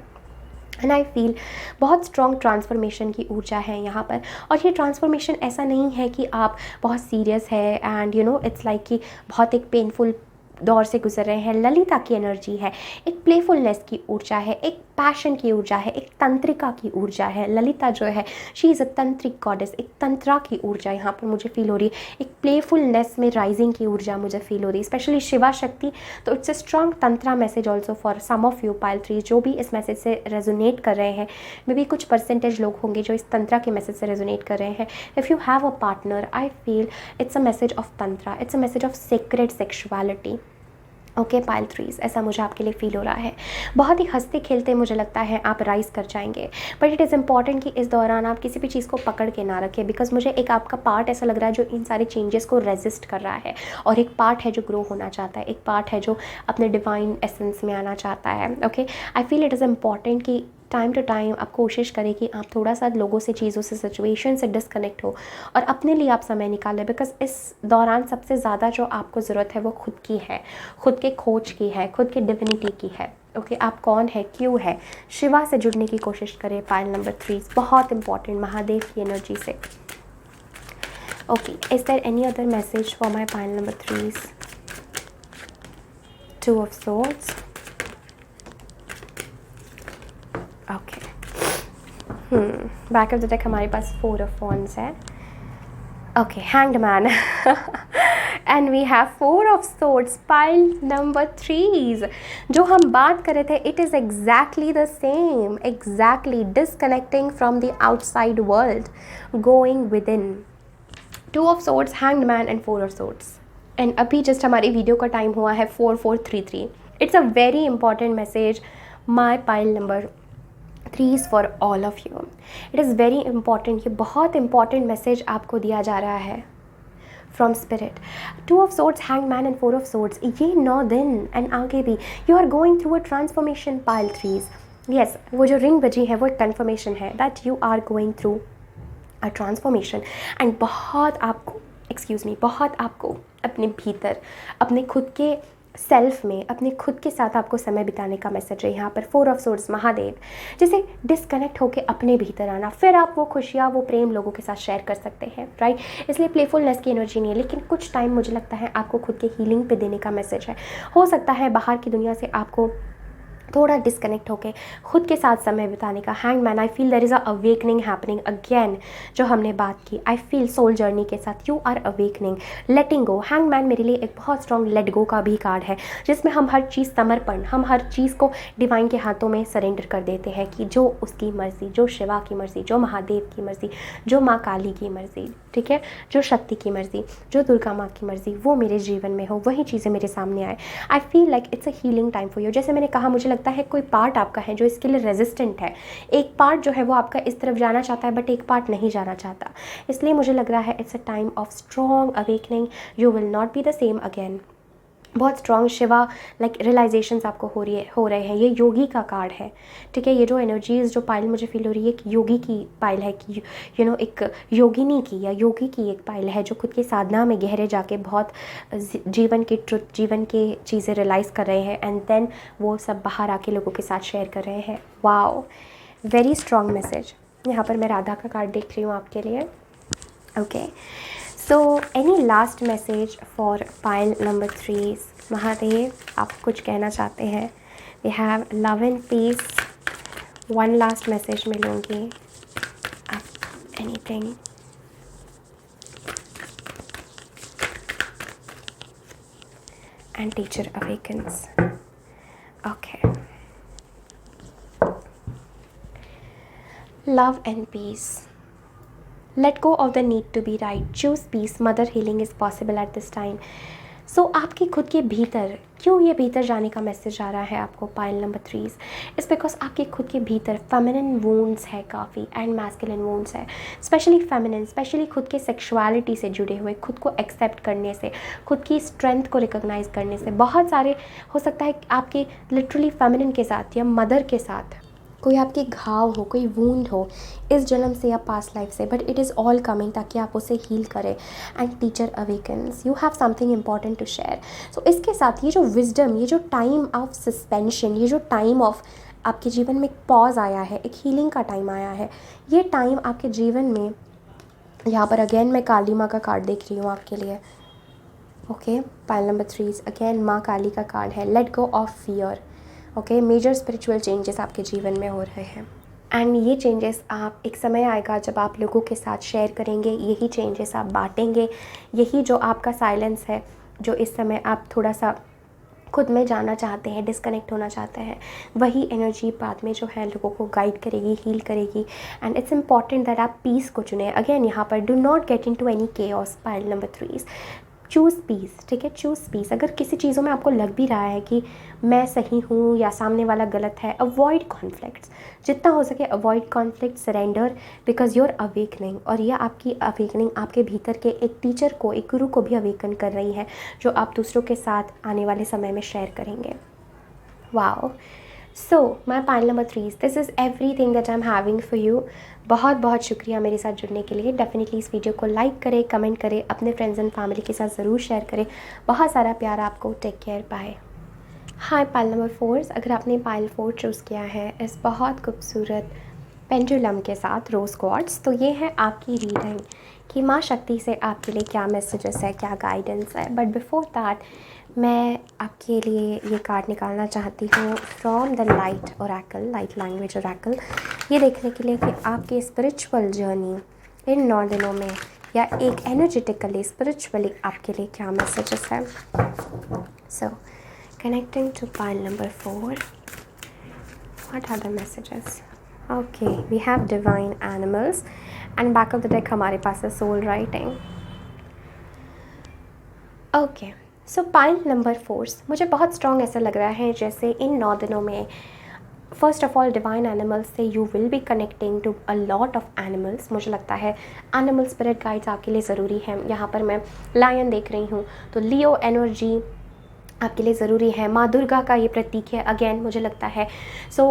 एंड आई फील बहुत स्ट्रॉन्ग ट्रांसफॉर्मेशन की ऊर्जा है यहाँ पर। और ये ट्रांसफॉर्मेशन ऐसा नहीं है कि आप बहुत सीरियस है एंड इट्स लाइक कि बहुत एक पेनफुल दौर से गुजर रहे हैं। ललिता की एनर्जी है, एक प्लेफुलनेस की ऊर्जा है, एक पैशन की ऊर्जा है, एक तंत्रिका की ऊर्जा है। ललिता जो है शी इज़ अ तंत्रिक गॉडेस, एक तंत्रा की ऊर्जा यहाँ पर मुझे फील हो रही है। एक प्लेफुलनेस में राइजिंग की ऊर्जा मुझे फील हो रही है, स्पेशली शिवा शक्ति। तो it's a strong tantra message also for some of you pile 3 जो भी इस मैसेज से रेजोनेट कर रहे हैं। मे बी कुछ परसेंटेज लोग होंगे जो इस तंत्रा के मैसेज से रेजोनेट कर रहे हैं। If you have a partner, I feel it's a message of tantra, it's a message of sacred sexuality. Okay, pile 3 ऐसा मुझे आपके लिए फील हो रहा है। बहुत ही हंसते खेलते मुझे लगता है आप राइज कर जाएंगे, बट इट इज़ इम्पॉर्टेंट कि इस दौरान आप किसी भी चीज़ को पकड़ के ना रखें, बिकॉज मुझे एक आपका पार्ट ऐसा लग रहा है जो इन सारे चेंजेस को रेजिस्ट कर रहा है, और एक पार्ट है जो ग्रो होना चाहता है, एक पार्ट है जो अपने डिवाइन एसेंस में आना चाहता है। Okay, I feel it is important कि टाइम टू टाइम आप कोशिश करें कि आप थोड़ा सा लोगों से, चीज़ों से, सिचुएशन से डिस्कनेक्ट हो और अपने लिए आप समय निकालें। बिकॉज इस दौरान सबसे ज़्यादा जो आपको ज़रूरत है वो खुद की है, खुद के खोज की है, खुद के डिविनिटी की है। ओके आप कौन है, क्यों है, शिवा से जुड़ने की कोशिश करें। पाइल नंबर 3 बहुत इंपॉर्टेंट, महादेव की एनर्जी से। Okay, is there any other message for my pile number 3? 2 of swords. Okay, back of the deck हमारे पास 4 ऑफ वॉन्ड्स है। Okay, hanged man and we have 4 of swords, pile number 3। जो हम बात कर रहे थे, it is exactly the same, exactly disconnecting from the outside world, going within. 2 of swords, hanged man and 4 of swords. And अभी just हमारी video का time हुआ है 4433। It's a very important message my pile number 3 for all of you. It is very important, ये बहुत important message आपको दिया जा रहा है from spirit. 2 of swords, hang man and 4 of swords, ये 9 दिन एंड आगे भी you are going through a transformation pile 3। Yes, वो जो रिंग बजी है वो एक कन्फर्मेशन है that you are going through a transformation. And बहुत आपको अपने भीतर, अपने खुद के सेल्फ में, अपने खुद के साथ आपको समय बिताने का मैसेज है यहाँ पर। 4 ऑफ सोर्ड्स, महादेव, जैसे डिस्कनेक्ट होकर अपने भीतर आना, फिर आप वो खुशियाँ, वो प्रेम लोगों के साथ शेयर कर सकते हैं, राइट। इसलिए प्लेफुलनेस की एनर्जी नहीं है, लेकिन कुछ टाइम मुझे लगता है आपको खुद के हीलिंग पे देने का मैसेज है। हो सकता है बाहर की दुनिया से आपको थोड़ा डिस्कनेक्ट होके खुद के साथ समय बिताने का। Hang man, I feel there is a awakening happening again, जो हमने बात की। आई फील सोल जर्नी के साथ you are awakening, letting go. Hang man मेरे लिए एक बहुत स्ट्रॉन्ग लेट गो का भी कार्ड है, जिसमें हम हर चीज़ समर्पण, हम हर चीज़ को डिवाइन के हाथों में सरेंडर कर देते हैं कि जो उसकी मर्ज़ी, जो शिवा की मर्ज़ी, जो महादेव की मर्ज़ी, जो माँ काली की मर्ज़ी, ठीक है, जो शक्ति की मर्ज़ी, जो दुर्गा माँ की मर्ज़ी, वो मेरे जीवन में हो, वही चीज़ें मेरे सामने आए। आई feel like it's a healing time for you. जैसे मैंने कहा, मुझे लगता है कोई पार्ट आपका है जो इसके लिए रेजिस्टेंट है। एक पार्ट जो है वो आपका इस तरफ जाना चाहता है, बट एक पार्ट नहीं जाना चाहता। इसलिए मुझे लग रहा है it's a time of strong awakening, you will not be the same again. बहुत स्ट्रॉन्ग शिवा लाइक रियलाइजेशंस आपको हो रहे हैं। ये योगी का कार्ड है, ठीक है। ये जो एनर्जीज, जो पाइल मुझे फील हो रही है, एक योगी की पाइल है कि एक योगिनी की या योगी की एक पाइल है, जो खुद की साधना में गहरे जाके बहुत जीवन की ट्रुथ, जीवन की चीज़ें रियलाइज़ कर रहे हैं, एंड देन वो सब बाहर आके लोगों के साथ शेयर कर रहे हैं। Wow, very strong message. यहाँ पर मैं राधा का कार्ड देख रही हूँ आपके लिए। Okay, so any last message for pile number 3? Mahadev, आप कुछ कहना चाहते हैं? We have love and peace. One last message मैं लूँगी। आप anything? And teacher awakens. Okay, love and peace. Let go of the need to be right. Choose peace. Mother healing is possible at this time. So आपके खुद के भीतर, क्यों ये भीतर जाने का मैसेज आ रहा है आपको पाइल नंबर 3? इट्स बिकॉज आपके खुद के भीतर फेमिनिन वूंड्स है काफ़ी, एंड मैस्कुलिन वूंड्स है। स्पेशली फेमिनिन, स्पेशली खुद के सेक्सुअलिटी से जुड़े हुए, खुद को एक्सेप्ट करने से, खुद की स्ट्रेंथ को रिकॉग्नाइज करने से। बहुत सारे हो सकता है आपके लिटरली फेमिनिन के साथ या मदर के साथ कोई आपके घाव हो, कोई वूंड हो इस जन्म से या पास्ट लाइफ से, but it is all coming ताकि आप उसे हील करें। And teacher awakens, you have something important to share. So इसके साथ ये जो विजडम, ये जो टाइम ऑफ सस्पेंशन, ये जो टाइम ऑफ आपके जीवन में एक पॉज आया है, एक हीलिंग का टाइम आया है, ये टाइम आपके जीवन में, यहाँ पर अगेन मैं काली माँ का कार्ड देख रही हूँ आपके लिए। ओके, पाइल नंबर 3 अगेन माँ काली का कार्ड है। Let go of fear. Okay, major spiritual changes आपके जीवन में हो रहे हैं, एंड ये चेंजेस आप, एक समय आएगा जब आप लोगों के साथ शेयर करेंगे, यही चेंजेस आप बांटेंगे। यही जो आपका साइलेंस है, जो इस समय आप थोड़ा सा खुद में जाना चाहते हैं, डिस्कनेक्ट होना चाहते हैं, वही एनर्जी बाद में जो है लोगों को गाइड करेगी, हील करेगी। एंड इट्स इंपॉर्टेंट दैट आप पीस को चुनें। अगेन यहाँ पर do not get into any chaos, pile number 3। Choose peace, ठीक है, चूज़ पीस। अगर किसी चीज़ों में आपको लग भी रहा है कि मैं सही हूँ या सामने वाला गलत है, अवॉइड कॉन्फ्लिक्ट्स, जितना हो सके avoid conflict, surrender, because your awakening. और यह आपकी अवेकनिंग आपके भीतर के एक टीचर को, एक गुरु को भी अवेकन कर रही है, जो आप दूसरों के साथ आने वाले समय में शेयर करेंगे। Wow, so my pile number 3, this is everything that I am having for you. बहुत बहुत शुक्रिया मेरे साथ जुड़ने के लिए। डेफिनेटली इस वीडियो को लाइक करें, कमेंट करें, अपने फ्रेंड्स एंड फैमिली के साथ ज़रूर शेयर करें। बहुत सारा प्यार आपको। Take care, bye. Hi pile number 4, अगर आपने पाइल 4 चूज़ किया है इस बहुत खूबसूरत पेंडुलम के साथ रोज़ क्वार्ट्स, तो ये है आपकी रीडिंग कि माँ शक्ति से आपके लिए क्या मैसेजेस है, क्या गाइडेंस है। बट बिफोर दैट मैं आपके लिए ये कार्ड निकालना चाहती हूँ from the light Oracle, light language Oracle, ये देखने के लिए कि आपकी स्पिरिचुअल जर्नी इन 9 दिनों में या एक एनर्जेटिकली स्पिरिचुअली आपके लिए क्या मैसेजेस है। सो connecting to pile number 4, what are the messages? Okay, we have divine animals and back of the deck हमारे पास है soul writing. Okay, so pile number 4 मुझे बहुत स्ट्रॉन्ग ऐसा लग रहा है जैसे इन 9 दिनों में first of all divine animals से you will be connecting to a lot of animals. मुझे लगता है एनिमल स्पिरिट गाइड्स आपके लिए ज़रूरी है। यहाँ पर मैं लायन देख रही हूँ, तो लियो एनर्जी आपके लिए ज़रूरी है। माँ दुर्गा का ये प्रतीक है अगेन, मुझे लगता है। सो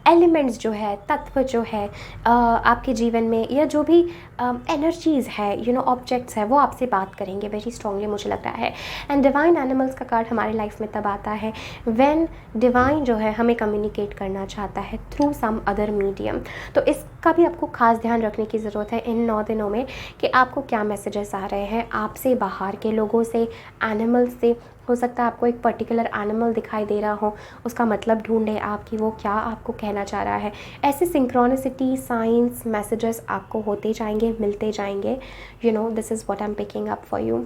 एलिमेंट्स जो है, तत्व जो है आपके जीवन में, या जो भी एनर्जीज़ है, ऑब्जेक्ट्स है, वो आपसे बात करेंगे वेरी स्ट्रांगली, मुझे लग रहा है। एंड डिवाइन एनिमल्स का कार्ड हमारे लाइफ में तब आता है व्हेन डिवाइन जो है हमें कम्युनिकेट करना चाहता है थ्रू सम अदर मीडियम। तो इसका भी आपको खास ध्यान रखने की ज़रूरत है इन 9 दिनों में कि आपको क्या मैसेजेस आ रहे हैं आपसे, बाहर के लोगों से, एनिमल्स से। हो सकता है आपको एक पर्टिकुलर एनिमल दिखाई दे रहा हो, उसका मतलब ढूंढें आप कि वो क्या आपको कहना चाह रहा है। ऐसे सिंक्रोनिसिटी, साइंस, मैसेजेस आपको होते जाएंगे, मिलते जाएंगे। This is what I am picking up for you.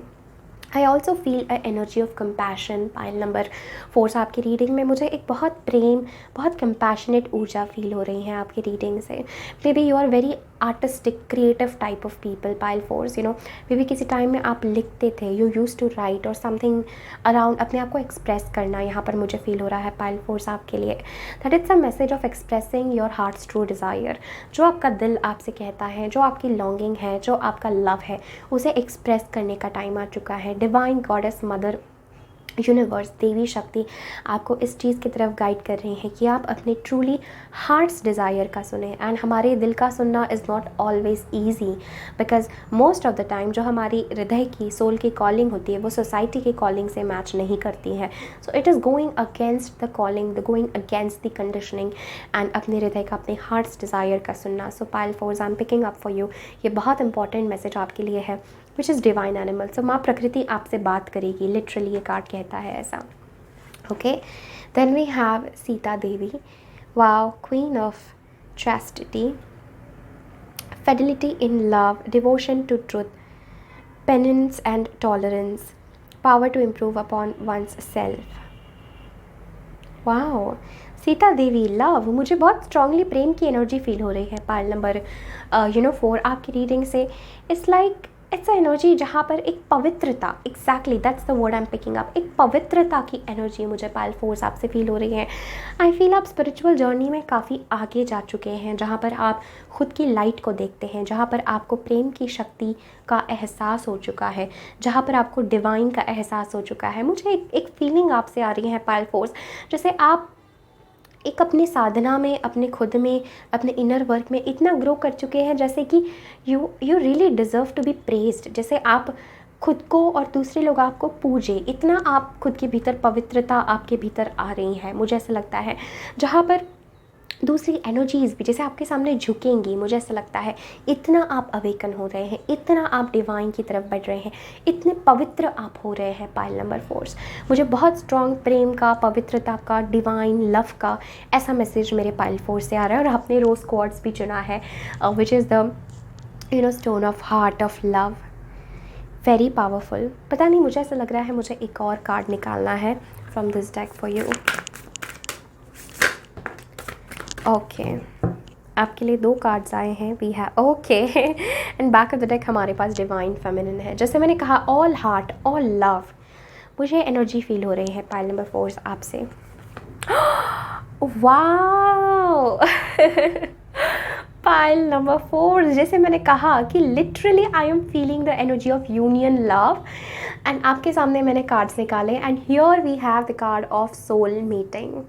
I also feel a energy of compassion. Pile number 4 आपकी रीडिंग में मुझे एक बहुत प्रेम, बहुत कंपैशनेट ऊर्जा फील हो रही है आपकी रीडिंग से। Maybe you are very artistic, creative type of people pile 4, maybe किसी टाइम में आप लिखते थे, यू यूज टू राइट और समथिंग अराउंड, अपने आप को एक्सप्रेस करना यहाँ पर मुझे फील हो रहा है पाइल 4 आपके लिए। That it's a message of expressing your hearts true desire. जो आपका दिल आपसे कहता है, जो आपकी लॉन्गिंग है, जो आपका लव है, उसे एक्सप्रेस करने का टाइम आ चुका है। डिवाइन गॉडेस मदर यूनिवर्स, देवी शक्ति आपको इस चीज़ की तरफ गाइड कर रही हैं कि आप अपने ट्रूली हार्ट्स डिज़ायर का सुने। एंड हमारे दिल का सुनना is not always easy, because most of the time जो हमारी हृदय की, सोल की कॉलिंग होती है वो सोसाइटी की कॉलिंग से मैच नहीं करती है। So it is going against the calling, the going against the conditioning, and अपने हृदय का, अपने हार्ट्स डिज़ायर का सुनना। सो pile 4 I am picking up for you, ये बहुत इंपॉर्टेंट मैसेज आपके लिए है, विच इज़ डिवाइन एनिमल। सो माँ प्रकृति आपसे बात करेगी, लिटरली ये कार्ड कहता है ऐसा। Okay, then we have Sita Devi. Wow, queen of chastity, fidelity in love, devotion to truth, penance and tolerance, power to improve upon one's self. Wow, Sita Devi, love, मुझे बहुत स्ट्रांगली प्रेम की एनर्जी फील हो रही है पाइल नंबर 4 आपकी रीडिंग से। It's like it's a energy जहाँ पर एक पवित्रता, exactly that's the word I am picking up, एक पवित्रता की एनर्जी मुझे पाइल 4 आपसे फील हो रही है। आई फील आप स्पिरिचुअल जर्नी में काफ़ी आगे जा चुके हैं, जहाँ पर आप खुद की लाइट को देखते हैं, जहाँ पर आपको प्रेम की शक्ति का एहसास हो चुका है, जहाँ पर आपको डिवाइन का एहसास हो चुका है। मुझे एक फीलिंग आपसे आ रही है पाइल 4, जैसे आप एक अपनी साधना में, अपने खुद में, अपने इनर वर्क में इतना ग्रो कर चुके हैं जैसे कि you really deserve to be praised. जैसे आप खुद को और दूसरे लोग आपको पूजे, इतना आप खुद के भीतर पवित्रता आपके भीतर आ रही है, मुझे ऐसा लगता है। जहाँ पर दूसरी एनर्जीज़ भी जैसे आपके सामने झुकेंगी, मुझे ऐसा लगता है इतना आप अवेकन हो रहे हैं, इतना आप डिवाइन की तरफ बढ़ रहे हैं, इतने पवित्र आप हो रहे हैं पाइल नंबर 4। मुझे बहुत स्ट्रॉन्ग प्रेम का, पवित्रता का, डिवाइन लव का ऐसा मैसेज मेरे पाइल 4 से आ रहा है। और आपने रोज़ क्वार्ट्स भी चुना है, which is the stone of heart of love, very powerful. पता नहीं, मुझे ऐसा लग रहा है मुझे एक और कार्ड निकालना है from this deck for you. Okay, आपके लिए 2 कार्ड्स आए हैं। We have okay, and back of the deck हमारे पास डिवाइन फेमिनिन है। जैसे मैंने कहा, ऑल हार्ट, ऑल लव, मुझे एनर्जी फील हो रही है पाइल नंबर 4 आपसे। वाओ पाइल नंबर 4, जैसे मैंने कहा कि literally I am feeling the energy of union, love, and आपके सामने मैंने कार्ड्स निकाले, and here we have the card of soul meeting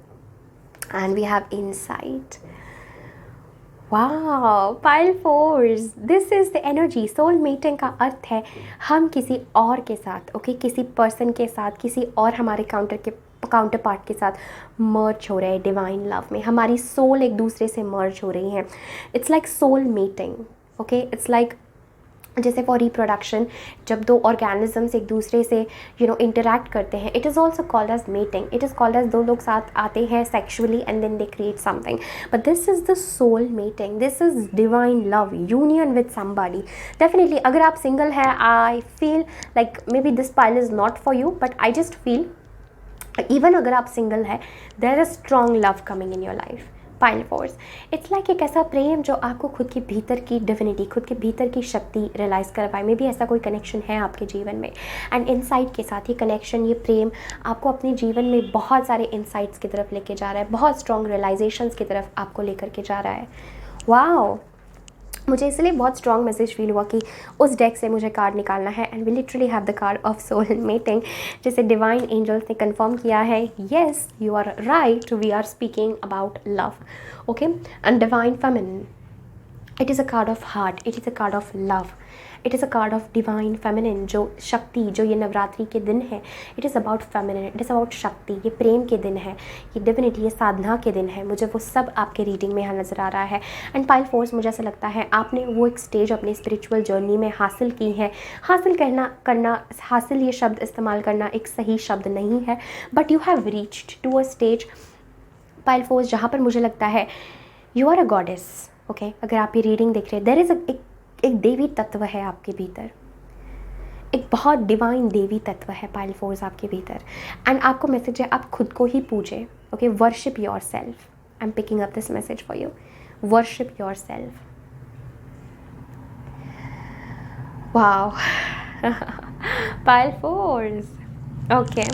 and we have insight. Wow, pile 4, this is the energy. soul meeting का अर्थ है हम किसी और के साथ, किसी पर्सन के साथ, किसी और हमारे काउंटर काउंटर पार्ट के साथ मर्ज हो रहे हैं डिवाइन लव में। हमारी सोल एक दूसरे से मर्ज हो रही हैं। It's like soul meeting, okay. It's like जैसे फॉर रिप्रोडक्शन जब दो ऑर्गेनिजम्स एक दूसरे से इंटरैक्ट करते हैं, it is also called as meeting. It is called as दो लोग साथ आते हैं sexually and then they create something, but this is the soul meeting, this is divine love, union with somebody. Definitely अगर आप single है, I feel like maybe this pile is not for you, but I just feel even अगर आप single है, there is strong love coming in your life. Pile fours, it's like एक ऐसा प्रेम जो आपको खुद के भीतर की डिविनिटी, खुद के भीतर की शक्ति रियलाइज़ कर पाए। मे बी ऐसा कोई कनेक्शन है आपके जीवन में, एंड इनसाइट के साथ ये कनेक्शन, ये प्रेम आपको अपने जीवन में बहुत सारे इनसाइट्स की तरफ लेके जा रहा है, बहुत स्ट्रॉन्ग रियलाइजेशंस की तरफ आपको लेकर के जा रहा है। वाओ, मुझे इसलिए बहुत स्ट्रॉन्ग मैसेज फील हुआ कि उस डेक से मुझे कार्ड निकालना है, and we literally have the card of soul meeting, जिसे डिवाइन एंजल्स ने कंफर्म किया है। Yes, you are right, we are speaking about love, okay. And divine feminine, it is a card of heart, it is a card of love, it is a card of divine feminine. जो शक्ति, जो ये नवरात्रि के दिन है, it is about feminine, it is about Shakti, ये प्रेम के दिन है, ये डिविनिटी, ये साधना के दिन है। मुझे वो सब आपके रीडिंग में यहाँ नज़र आ रहा है। एंड पाइल फोर्स, मुझे ऐसा लगता है आपने वो एक स्टेज अपनी स्पिरिचुअल जर्नी में हासिल की है। हासिल ये शब्द इस्तेमाल करना एक सही शब्द नहीं है, but you have reached to a stage pile fours जहाँ पर मुझे लगता है you are a goddess, okay. अगर आप ये रीडिंग देख रहे हैं, देयर इज़ एक देवी तत्व है आपके भीतर, एक बहुत डिवाइन देवी तत्व है पाइल फोर्स आपके भीतर। एंड आपको मैसेज है, आप खुद को ही पूजे, okay. Worship your self, I am picking up this message for you, worship your self. Wow, pile force, okay.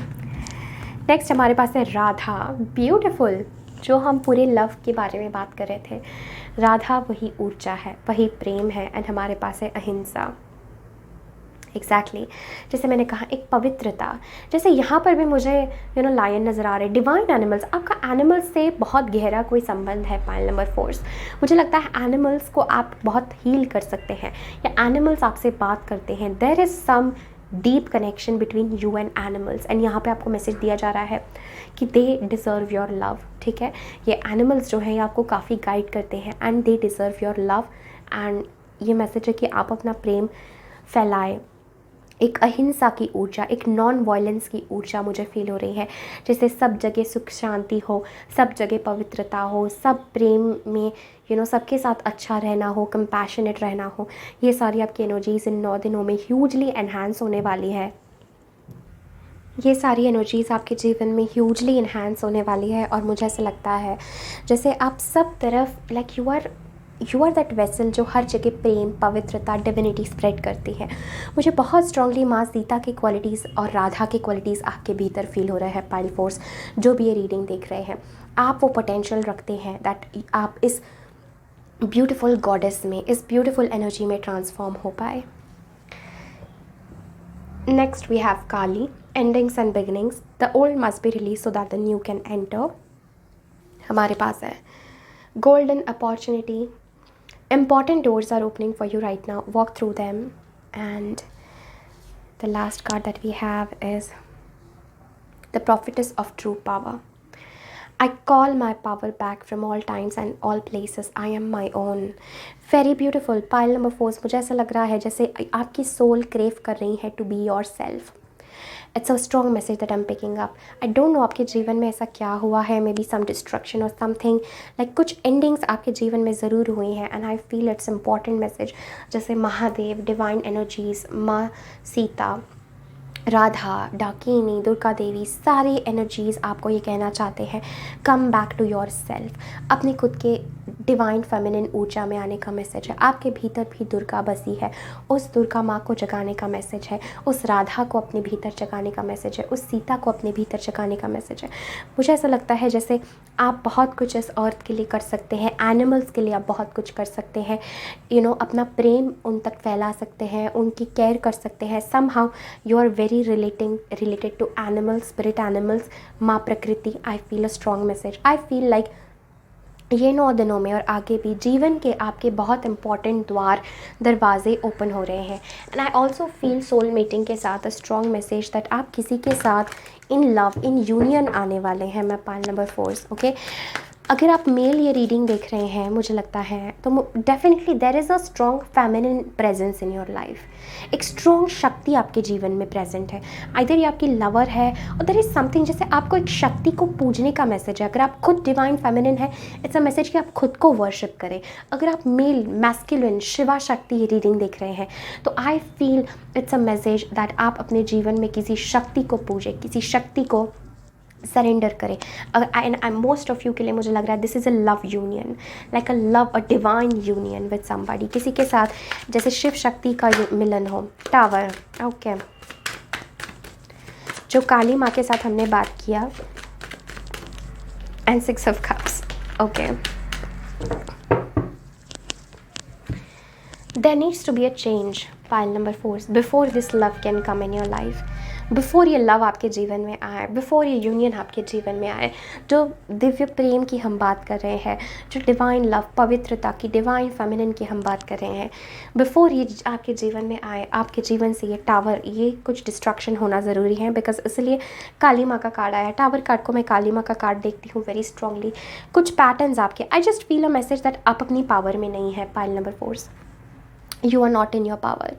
Next हमारे पास है राधा, ब्यूटिफुल। जो हम पूरे लव के बारे में बात कर रहे थे, राधा वही ऊर्जा है, वही प्रेम है। एंड हमारे पास है अहिंसा, एग्जैक्टली जैसे मैंने कहा एक पवित्रता। जैसे यहाँ पर भी मुझे लायन नज़र आ रहे हैं, डिवाइन एनिमल्स। आपका एनिमल्स से बहुत गहरा कोई संबंध है पाइल नंबर 4। मुझे लगता है एनिमल्स को आप बहुत हील कर सकते हैं, या एनिमल्स आपसे बात करते हैं। There is some deep connection between you and animals, and यहाँ पे आपको मैसेज दिया जा रहा है कि दे डिज़र्व योर लव, ठीक है। ये एनिमल्स जो हैं ये आपको काफ़ी गाइड करते हैं, and they deserve your love. And ये मैसेज है कि आप अपना प्रेम फैलाएं। एक अहिंसा की ऊर्जा, एक नॉन वायलेंस की ऊर्जा मुझे फील हो रही है। जैसे सब जगह सुख शांति हो, सब जगह पवित्रता हो, सब प्रेम में सबके साथ अच्छा रहना हो, कंपैशनेट रहना हो। ये सारी आपकी एनर्जीज इन 9 दिनों में ह्यूजली एनहांस होने वाली है। ये सारी एनर्जीज़ आपके जीवन में ह्यूजली इन्हांस होने वाली है। और मुझे ऐसा लगता है जैसे आप सब तरफ like you are that vessel जो हर जगह प्रेम, पवित्रता, डिविनिटी स्प्रेड करती है। मुझे बहुत स्ट्रांगली माँ सीता की क्वालिटीज़ और राधा की क्वालिटीज़ आपके भीतर फील हो रहा है पाइल फोर्स। जो भी ये रीडिंग देख रहे हैं, आप वो पोटेंशियल रखते हैं दैट आप इस ब्यूटीफुल गॉडेस में, इस ब्यूटीफुल एनर्जी में ट्रांसफॉर्म हो पाए। Next we have Kali, endings and beginnings. The old must be released so that the new can enter. हमारे पास है golden opportunity. Important doors are opening for you right now. Walk through them. And the last card that we have is the prophetess of true power. I call my power back from all times and all places. I am my own. Very beautiful. Pile number 4. मुझे ऐसा लग रहा है जैसे आपकी soul crave कर रही है to be yourself. It's a strong message that I am picking up. I don't know आपके जीवन में ऐसा क्या हुआ है, मे बी सम डिस्ट्रक्शन और समथिंग लाइक कुछ एंडिंग्स आपके जीवन में ज़रूर हुई हैं, and I feel it's important message. जैसे महादेव, डिवाइन एनर्जीज, माँ सीता, राधा, डाकिनी, दुर्गा देवी, सारी एनर्जीज़ आपको ये कहना चाहते हैं come back to your self. अपने खुद के डिवाइन फेमिनिन ऊर्जा में आने का मैसेज है। आपके भीतर भी दुर्गा बसी है, उस दुर्गा माँ को जगाने का मैसेज है। उस राधा को अपने भीतर जगाने का मैसेज है। उस सीता को अपने भीतर जगाने का मैसेज है। मुझे ऐसा लगता है जैसे आप बहुत कुछ इस अर्थ के लिए कर सकते हैं, एनिमल्स के लिए आप बहुत कुछ कर सकते हैं। अपना प्रेम उन तक फैला सकते हैं, उनकी केयर कर सकते हैं। Somehow you are very related to animals, spirit animals, माँ प्रकृति. I feel a strong message. I feel like ये 9 दिनों में और आगे भी जीवन के आपके बहुत इंपॉर्टेंट दरवाजे ओपन हो रहे हैं। And I also feel soul meeting के साथ अ स्ट्रॉन्ग मैसेज दैट आप किसी के साथ इन लव, इन यूनियन आने वाले हैं। मैं पाइल नंबर 4, ओके। अगर आप मेल ये रीडिंग देख रहे हैं, मुझे लगता है तो definitely there is a strong feminine presence in your life. एक स्ट्रॉन्ग शक्ति आपके जीवन में प्रेजेंट है। आइदर ये आपकी लवर है और देर इज़ समथिंग, जैसे आपको एक शक्ति को पूजने का मैसेज है। अगर आप खुद डिवाइन फेमिनिन है, इट्स अ मैसेज कि आप खुद को वर्शिप करें। अगर आप मेल मैस्कुलिन शिवा शक्ति ये रीडिंग देख रहे हैं, तो I feel it's a message that आप अपने जीवन में किसी शक्ति को पूजें, किसी शक्ति को सरेंडर करें। एंड मोस्ट ऑफ यू के लिए मुझे लग रहा है this is a love union, like a love, a divine union with somebody, किसी के साथ जैसे शिव शक्ति का मिलन हो। Tower, okay. जो काली माँ के साथ हमने बात किया, and 6 of cups, okay. There needs to be a change, pile number 4, before this love can come in your life. Before ये लव आपके जीवन में आए, बिफोर ये यूनियन आपके जीवन में आए, जो दिव्य प्रेम की हम बात कर रहे हैं, जो डिवाइन लव, पवित्रता की, डिवाइन फेमिनिन की हम बात कर रहे हैं, बिफोर ये आपके जीवन में आए, आपके जीवन से ये टावर, ये कुछ डिस्ट्रक्शन होना ज़रूरी है। बिकॉज इसलिए काली माँ का कार्ड आया। टावर कार्ड को मैं काली माँ का कार्ड देखती हूँ वेरी स्ट्रांगली। कुछ पैटर्न्स आपके, I just feel a message that आप अपनी पावर में नहीं है। Pile number 4, you are not in your power.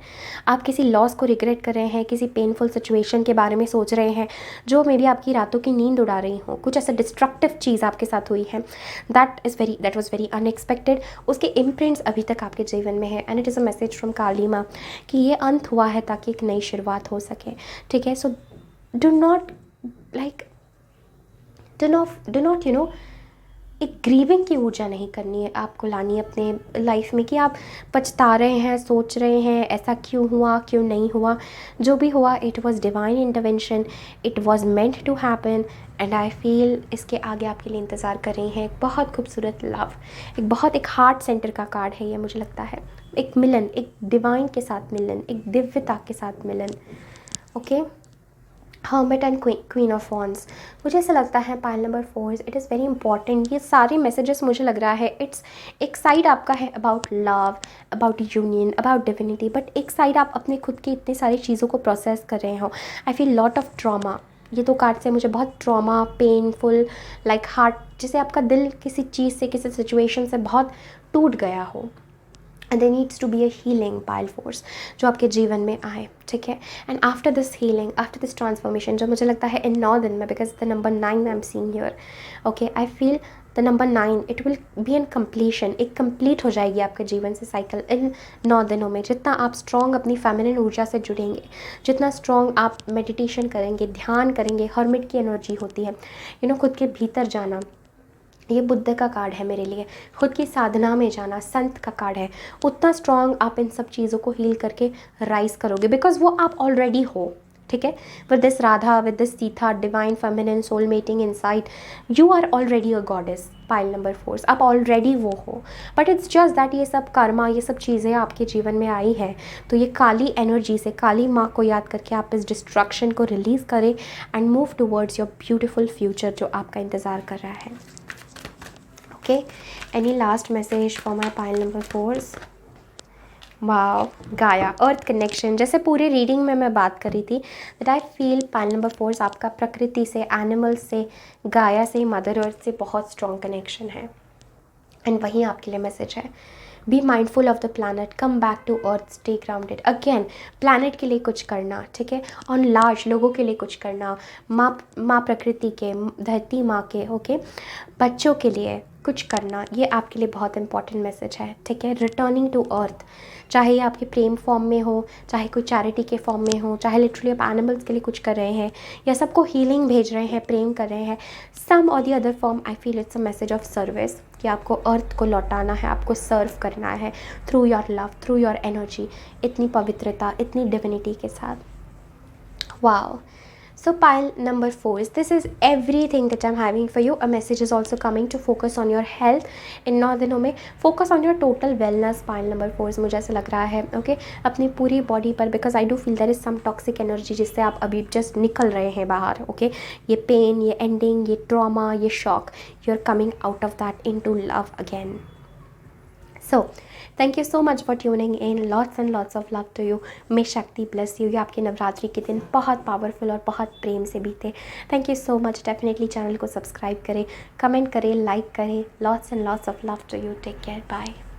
आप किसी लॉस को रिग्रेट कर रहे हैं, किसी पेनफुल सिचुएशन के बारे में सोच रहे हैं जो मे बी आपकी रातों की नींद उड़ा रही हो। कुछ ऐसा डिस्ट्रक्टिव चीज़ आपके साथ हुई है, दैट वॉज वेरी अनएक्सपेक्टेड। उसके इम्प्रिंट्स अभी तक आपके जीवन में है। And it is a message from Kali Maa कि ये अंत हुआ है ताकि एक नई शुरुआत हो सके, ठीक है। सो डू नॉट एक ग्रीविंग की ऊर्जा नहीं करनी है, आपको लानी है अपने लाइफ में कि आप पछता रहे हैं, सोच रहे हैं ऐसा क्यों हुआ, क्यों नहीं हुआ। जो भी हुआ, it was divine intervention, it was meant to happen. And I feel इसके आगे आपके लिए इंतज़ार कर रही हैं एक बहुत खूबसूरत लव, एक हार्ट सेंटर का कार्ड है ये, मुझे लगता है एक मिलन, एक डिवाइन के साथ मिलन, एक दिव्यता के साथ मिलन, okay. Hermit and queen of wands, मुझे ऐसा लगता है pile number 4, it is very important. ये सारे मैसेजेस मुझे लग रहा है इट्स एक साइड आपका है about love, about union, about divinity, but एक साइड आप अपने खुद की इतनी सारी चीज़ों को प्रोसेस कर रहे हो। I feel lot of trauma. ये दो कार्ड से मुझे बहुत ट्रॉमा, पेनफुल, लाइक हार्ट, जैसे आपका दिल किसी चीज़ से, किसी सिचुएशन से बहुत टूट गया हो। And there needs to be a healing, pile 4, जो आपके जीवन में आए, ठीक है। And after this healing, after this transformation, जो मुझे लगता है इन 9 दिन में, because the number 9 I am seeing here, okay, I feel the number 9 it will be an completion, एक कंप्लीट हो जाएगी आपके जीवन से साइकिल इन 9 दिनों में। जितना आप स्ट्रॉन्ग अपनी फेमिनिन ऊर्जा से जुड़ेंगे, जितना स्ट्रॉन्ग आप मेडिटेशन करेंगे, ध्यान करेंगे, हर्मिट की एनर्जी होती है, खुद के भीतर जाना, ये बुद्ध का कार्ड है मेरे लिए, खुद की साधना में जाना, संत का कार्ड है। उतना स्ट्रॉन्ग आप इन सब चीज़ों को हील करके राइज करोगे, बिकॉज वो आप ऑलरेडी हो, ठीक है। With this Radha, with this Sita, divine feminine soul mating inside, you are already a goddess, pile number 4, आप ऑलरेडी वो हो। बट इट्स जस्ट दैट ये सब कर्मा, ये सब चीज़ें आपके जीवन में आई हैं, तो ये काली एनर्जी से, काली माँ को याद करके आप इस डिस्ट्रक्शन को रिलीज़ करें and move towards your beautiful future जो आपका इंतज़ार कर रहा है। Okay, any last message for my pile number 4s? Wow, गाया, अर्थ कनेक्शन, जैसे पूरे रीडिंग में मैं बात कर रही थी that I feel pile number 4 आपका प्रकृति से, एनिमल्स से, गाया से, मदर अर्थ से बहुत स्ट्रॉन्ग कनेक्शन है। एंड वहीं आपके लिए मैसेज है, be mindful of the planet, come back to earth, stay grounded. Again planet के लिए कुछ करना, ठीक है, ऑन लार्ज लोगों के लिए कुछ करना, माँ प्रकृति के, धरती माँ के, ओके, बच्चों के लिए कुछ करना, ये आपके लिए बहुत इंपॉर्टेंट मैसेज है, ठीक है। रिटर्निंग टू अर्थ, चाहे ये आपके प्रेम फॉर्म में हो, चाहे कोई चैरिटी के फॉर्म में हो, चाहे लिटरली आप एनिमल्स के लिए कुछ कर रहे हैं या सबको हीलिंग भेज रहे हैं, प्रेम कर रहे हैं, सम और the other form, I feel it's a message of service कि आपको अर्थ को लौटाना है, आपको सर्व करना है through your love, through your energy, इतनी पवित्रता, इतनी डिविनिटी के साथ। Wow, So pile number 4 is, this is everything that I'm having for you. A message is also coming to focus on your health इन 9 दिनों में, focus on your total wellness. pile number 4 मुझे ऐसा लग रहा है okay अपनी पूरी body पर, because I do feel there is some toxic energy जिससे आप अभी जस्ट निकल रहे हैं बाहर. ओके ये पेन, ये एंडिंग, ये ट्रॉमा, ये shock, you are coming out of that into love again. So thank you so much for tuning in. Lots and lots of love to you. May Shakti bless you. ये आपके नवरात्रि के दिन बहुत powerful और बहुत प्रेम से बीते. Thank you so much. Definitely channel को सब्सक्राइब करें, कमेंट करें, लाइक करें. Lots and lots of love to you. Take care. Bye.